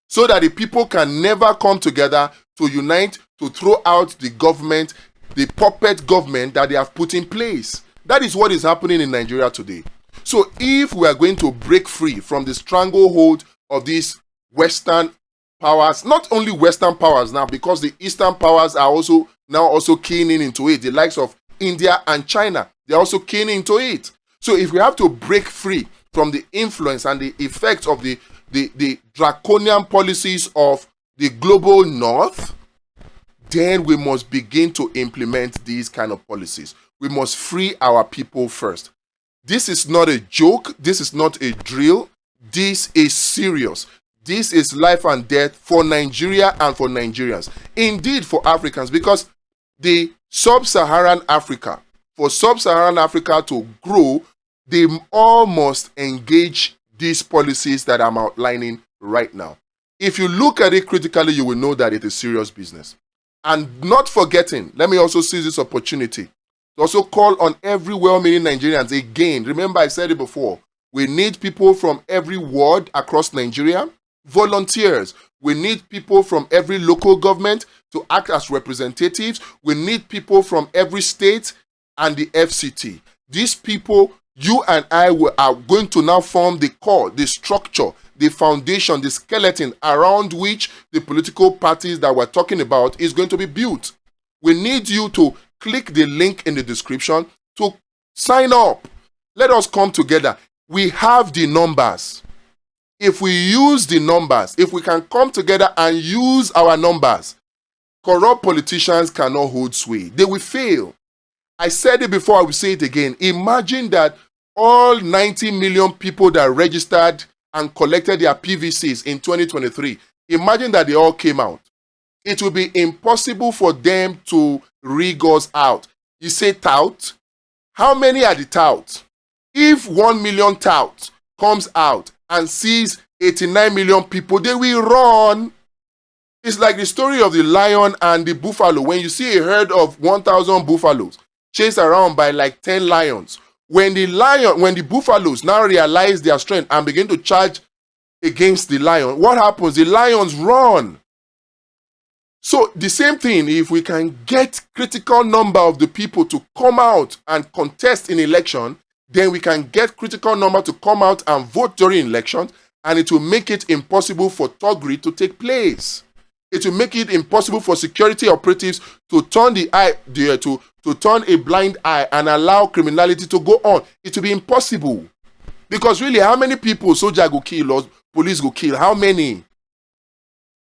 so that the people can never come together to unite to throw out the government, the puppet government that they have put in place. That is what is happening in Nigeria today. So if we are going to break free from the stranglehold of these Western powers, not only Western powers now, because the Eastern powers are also now keying into it, the likes of India and China, they're also keying into it. So if we have to break free from the influence and the effects of the draconian policies of the global north, then we must begin to implement these kind of policies. We must free our people first. This is not a joke. This is not a drill. This is serious. This is life and death for Nigeria and for Nigerians. Indeed, for Africans, because the sub-Saharan Africa, for sub-Saharan Africa to grow, they all must engage these policies that I'm outlining right now. If you look at it critically, you will know that it is serious business. And not forgetting, let me also seize this opportunity to also call on every well-meaning Nigerians again. Remember, I said it before. We need people from every ward across Nigeria, volunteers. We need people from every local government to act as representatives. We need people from every state and the FCT. These people, you and I are going to now form the core, the structure, the foundation, the skeleton around which the political parties that we're talking about is going to be built. We need you to click the link in the description to sign up. Let us come together. We have the numbers. If we use the numbers, if we can come together and use our numbers, corrupt politicians cannot hold sway. They will fail. I said it before, I will say it again. Imagine that all 90 million people that registered and collected their PVCs in 2023, imagine that they all came out. It will be impossible for them to rig us out. You say tout? How many are the touts? If 1 million touts comes out and sees 89 million people, they will run. It's like the story of the lion and the buffalo. When you see a herd of 1,000 buffaloes chased around by like 10 lions, when the buffaloes now realize their strength and begin to charge against the lion, what happens? The lions run. So the same thing, if we can get critical number of the people to come out and contest in election, then we can get critical number to come out and vote during elections, and it will make it impossible for thuggery to take place. It will make it impossible for security operatives to turn to turn a blind eye and allow criminality to go on. It will be impossible. Because really, how many people soldier go kill or police go kill? How many?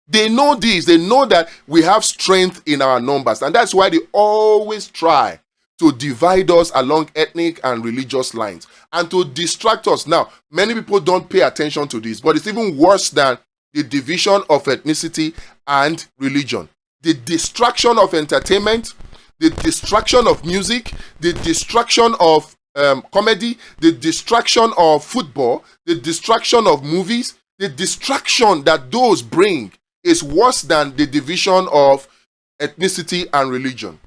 They know this. They know that we have strength in our numbers. And that's why they always try to divide us along ethnic and religious lines and to distract us. Now, many people don't pay attention to this, but it's even worse than the division of ethnicity and religion. The distraction of entertainment, the distraction of music, the distraction of comedy, the distraction of football, the distraction of movies, the distraction that those bring is worse than the division of ethnicity and religion.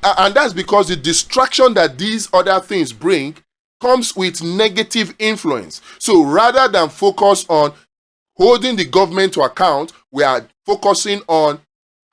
And that's because the distraction that these other things bring comes with negative influence. So rather than focus on holding the government to account, we are focusing on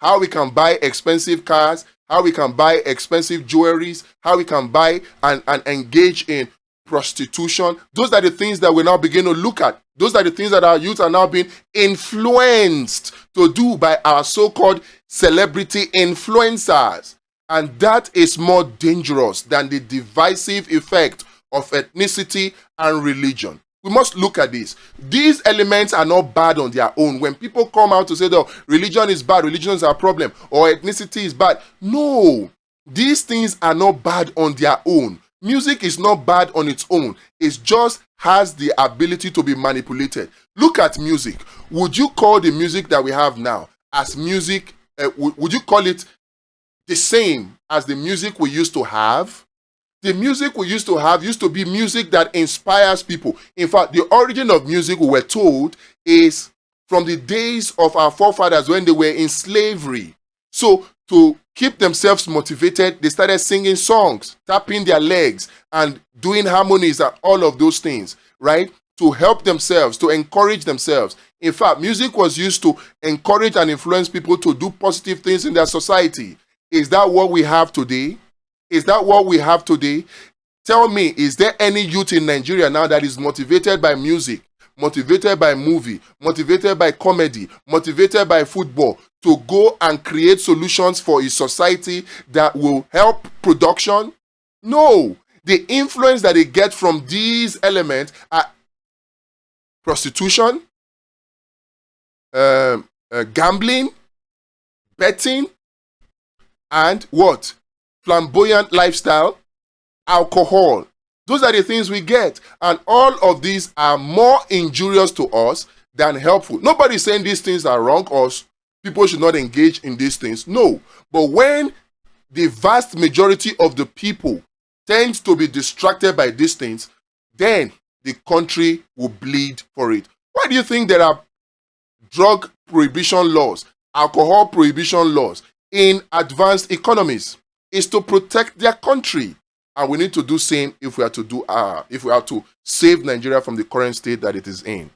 how we can buy expensive cars, how we can buy expensive jewelries, how we can buy and engage in prostitution. Those are the things that we now begin to look at. Those are the things that our youth are now being influenced to do by our so-called celebrity influencers. And that is more dangerous than the divisive effect of ethnicity and religion. We must look at this. These elements are not bad on their own. When people come out to say, "Oh, religion is bad, religion is our problem," or ethnicity is bad. No, these things are not bad on their own. Music is not bad on its own. It just has the ability to be manipulated. Look at music. Would you call the music that we have now as music? Would you call it the same as the music we used to have? The music we used to have used to be music that inspires people. In fact, the origin of music, we were told, is from the days of our forefathers when they were in slavery. So to keep themselves motivated, they started singing songs, tapping their legs, and doing harmonies and all of those things, right? To help themselves, to encourage themselves. In fact, music was used to encourage and influence people to do positive things in their society. Is that what we have today? Is that what we have today? Tell me, is there any youth in Nigeria now that is motivated by music, motivated by movie, motivated by comedy, motivated by football to go and create solutions for a society that will help production? No. The influence that they get from these elements are prostitution, gambling, betting, and what? Flamboyant lifestyle, alcohol. Those are the things we get. And all of these are more injurious to us than helpful. Nobody's saying these things are wrong or people should not engage in these things. No. But when the vast majority of the people tends to be distracted by these things, then the country will bleed for it. Why do you think there are drug prohibition laws, alcohol prohibition laws in advanced economies? Is to protect their country, and we need to do same if we are to save Nigeria from the current state that it is in.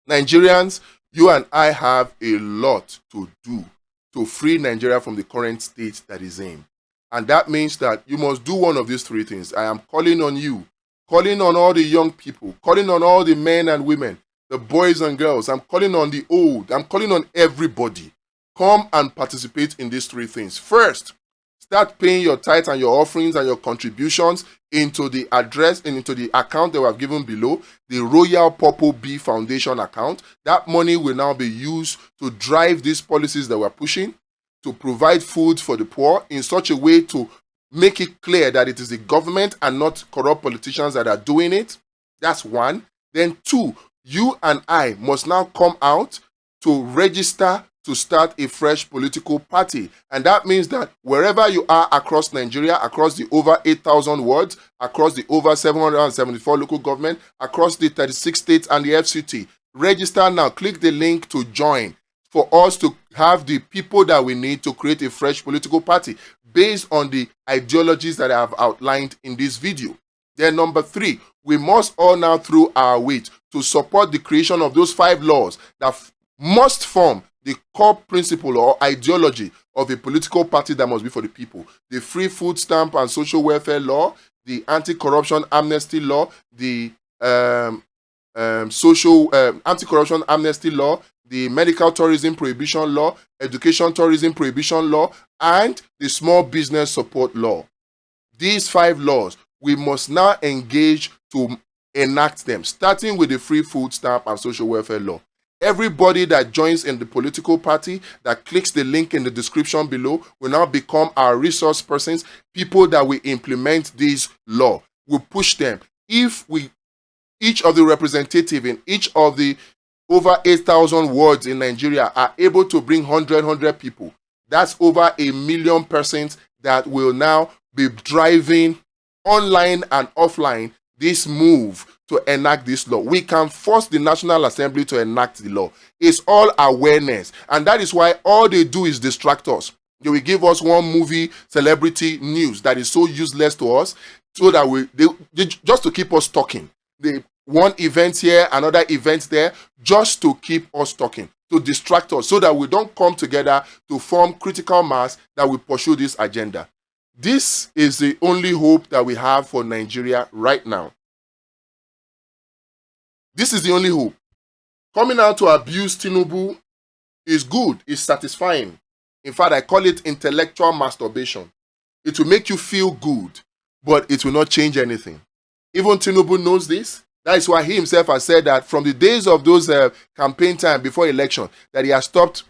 Nigerians, you and I have a lot to do to free Nigeria from the current state that is in, and that means that you must do one of these three things. I am calling on you, calling on all the young people, calling on all the men and women, the boys and girls. I'm calling on the old. I'm calling on everybody. Come and participate in these three things. First, start paying your tithe and your offerings and your contributions into the address and into the account that we have given below, the Royal Purple Bee Foundation account. That money will now be used to drive these policies that we're pushing, to provide food for the poor in such a way to make it clear that it is the government and not corrupt politicians that are doing it. That's one. Then two, you and I must now come out to register to start a fresh political party. And that means that wherever you are across Nigeria, across the over 8,000 wards, across the over 774 local government, across the 36 states and the FCT, register now. Click the link to join for us to have the people that we need to create a fresh political party based on the ideologies that I have outlined in this video. Then number three, we must all now throw our weight to support the creation of those 5 laws that must form the core principle or ideology of a political party that must be for the people. The free food stamp and social welfare law, the anti-corruption amnesty law, the anti-corruption amnesty law, the medical tourism prohibition law, education tourism prohibition law, and the small business support law. These 5 laws, we must now engage to enact them, starting with the free food stamp and social welfare law. Everybody that joins in the political party, that clicks the link in the description below, will now become our resource persons, people that will implement this law. We push them. If each of the representative in each of the over 8,000 wards in Nigeria are able to bring 100 people, that's over 1 million persons that will now be driving online and offline this move to enact this law. We can force the National Assembly to enact the law. It's all awareness. And that is why all they do is distract us. They will give us one movie, celebrity news that is so useless to us, so that they just to keep us talking. They one event here, another event there, just to keep us talking, to distract us, so that we don't come together to form critical mass that will pursue this agenda. This is the only hope that we have for Nigeria right now. This is the only hope. Coming out to abuse Tinubu is good, is satisfying. In fact, I call it intellectual masturbation. It will make you feel good, but it will not change anything. Even Tinubu knows this. That is why he himself has said that from the days of those campaign time before election, that he has stopped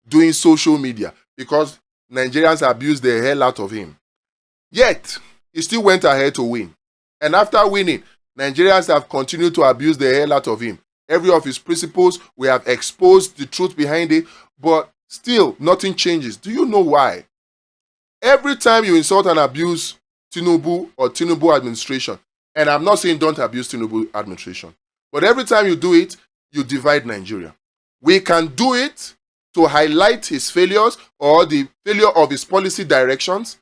doing social media because Nigerians abused the hell out of him. Yet, he still went ahead to win. And after winning, Nigerians have continued to abuse the hell out of him. Every of his principles, we have exposed the truth behind it, but still nothing changes. Do you know why? Every time you insult and abuse Tinubu or Tinubu administration, and I'm not saying don't abuse Tinubu administration, but every time you do it, you divide Nigeria. We can do it to highlight his failures or the failure of his policy directions,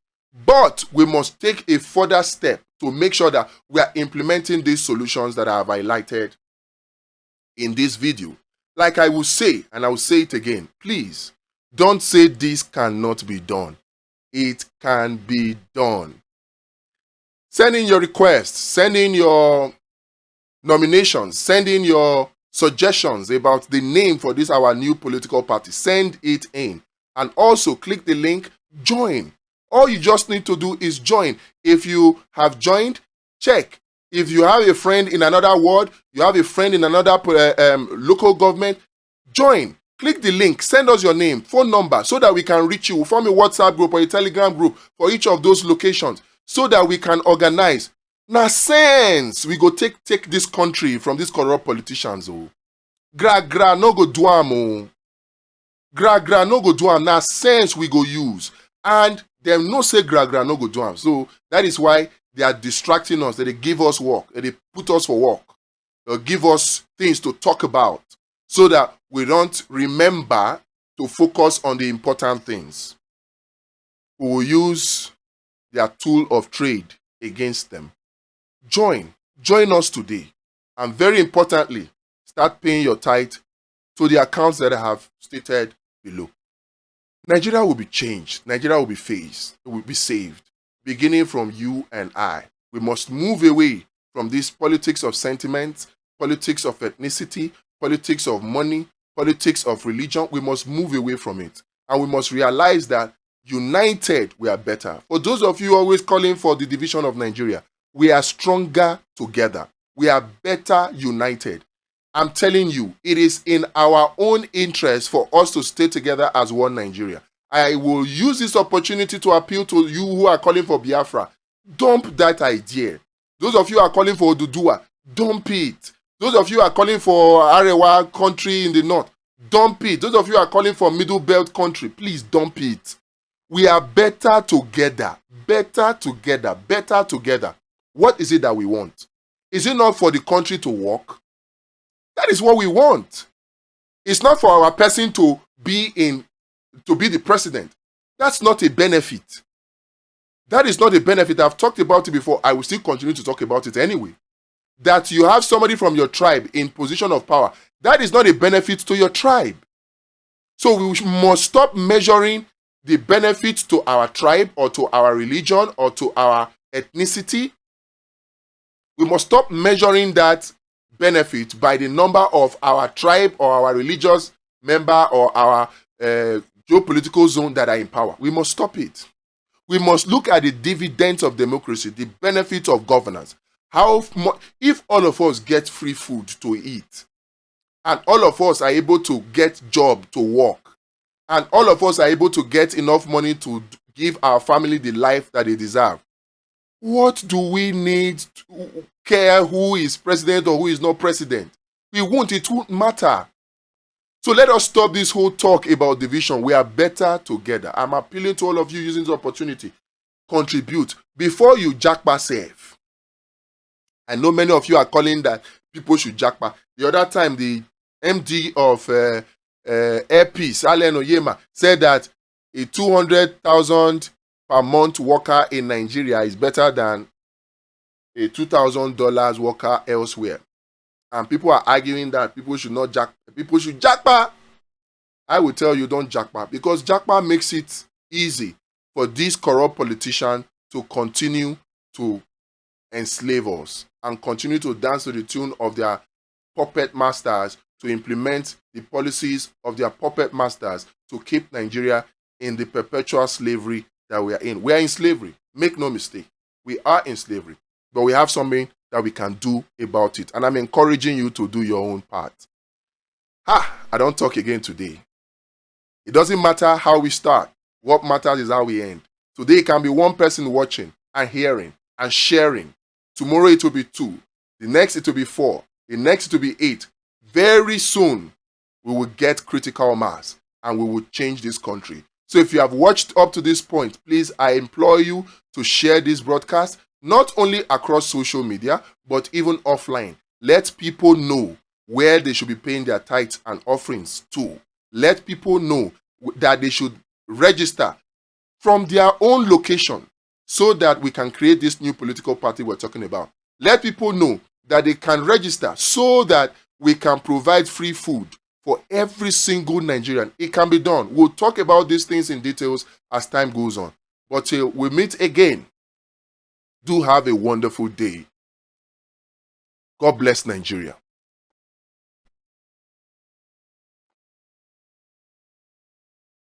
but we must take a further step to make sure that we are implementing these solutions that I have highlighted in this video. Like I will say, and I will say it again, please don't say this cannot be done. It can be done. Send in your requests, send in your nominations, send in your suggestions about the name for this our new political party. Send it in. And also click the link, join. All you just need to do is join. If you have joined, check. If you have a friend in another ward, you have a friend in another local government, join. Click the link, send us your name, phone number, so that we can reach you. We'll form a WhatsApp group or a Telegram group for each of those locations, so that we can organize. Now, sense we go take this country from these corrupt politicians. Oh, gra no go do am. Oh, gra no go do am. Now, sense we go use, and them no say gra no go do am. So that is why they are distracting us. That they give us work. That they put us for work. They'll give us things to talk about, so that we don't remember to focus on the important things. We will use their tool of trade against them. Join us today. And very importantly, start paying your tithe to the accounts that I have stated below. Nigeria will be changed. Nigeria will be phased. It will be saved. Beginning from you and I. We must move away from this politics of sentiment, politics of ethnicity, politics of money, politics of religion. We must move away from it. And we must realize that united, we are better. For those of you always calling for the division of Nigeria, we are stronger together. We are better united. I'm telling you, it is in our own interest for us to stay together as one Nigeria. I will use this opportunity to appeal to you who are calling for Biafra. Dump that idea. Those of you who are calling for Oduduwa, dump it. Those of you who are calling for Arewa country in the north, dump it. Those of you who are calling for Middle Belt country, please dump it. We are better together. Better together. Better together. What is it that we want? Is it not for the country to work? That is what we want. It's not for our person to be the president. That's not a benefit. That is not a benefit. I've talked about it before. I will still continue to talk about it anyway. That you have somebody from your tribe in position of power, that is not a benefit to your tribe. So we must stop measuring the benefits to our tribe or to our religion or to our ethnicity. We must stop measuring that benefit by the number of our tribe or our religious member or our geopolitical zone that are in power. We must stop it. We must look at the dividends of democracy, the benefits of governance. If all of us get free food to eat, and all of us are able to get job to work, and all of us are able to get enough money to give our family the life that they deserve, what do we need to care who is president or who is not president? It won't matter. So let us stop this whole talk about division. We are better together. I'm appealing to all of you using this opportunity. Contribute. Before you jackpot save. I know many of you are calling that people should jackpot. The other time, the MD of Airpeace, Allen Oyema, said that a 200,000 per month worker in Nigeria is better than a $2,000 worker elsewhere. And people are arguing that people should not people should jackpot. I will tell you, don't jackpot, because jackpot makes it easy for these corrupt politicians to continue to enslave us and continue to dance to the tune of their puppet masters, to implement the policies of their puppet masters to keep Nigeria in the perpetual slavery that we are in. We are in slavery. Make no mistake. We are in slavery. But we have something that we can do about it. And I'm encouraging you to do your own part. I don't talk again today. It doesn't matter how we start. What matters is how we end. Today it can be one person watching and hearing and sharing. Tomorrow it will be 2. The next it will be 4. The next it will be 8. Very soon we will get critical mass and we will change this country. So if you have watched up to this point, please, I implore you to share this broadcast, not only across social media, but even offline. Let people know where they should be paying their tithes and offerings to. Let people know that they should register from their own location so that we can create this new political party we're talking about. Let people know that they can register so that we can provide free food for every single Nigerian. It can be done. We'll talk about these things in details as time goes on. But till we meet again, do have a wonderful day. God bless Nigeria.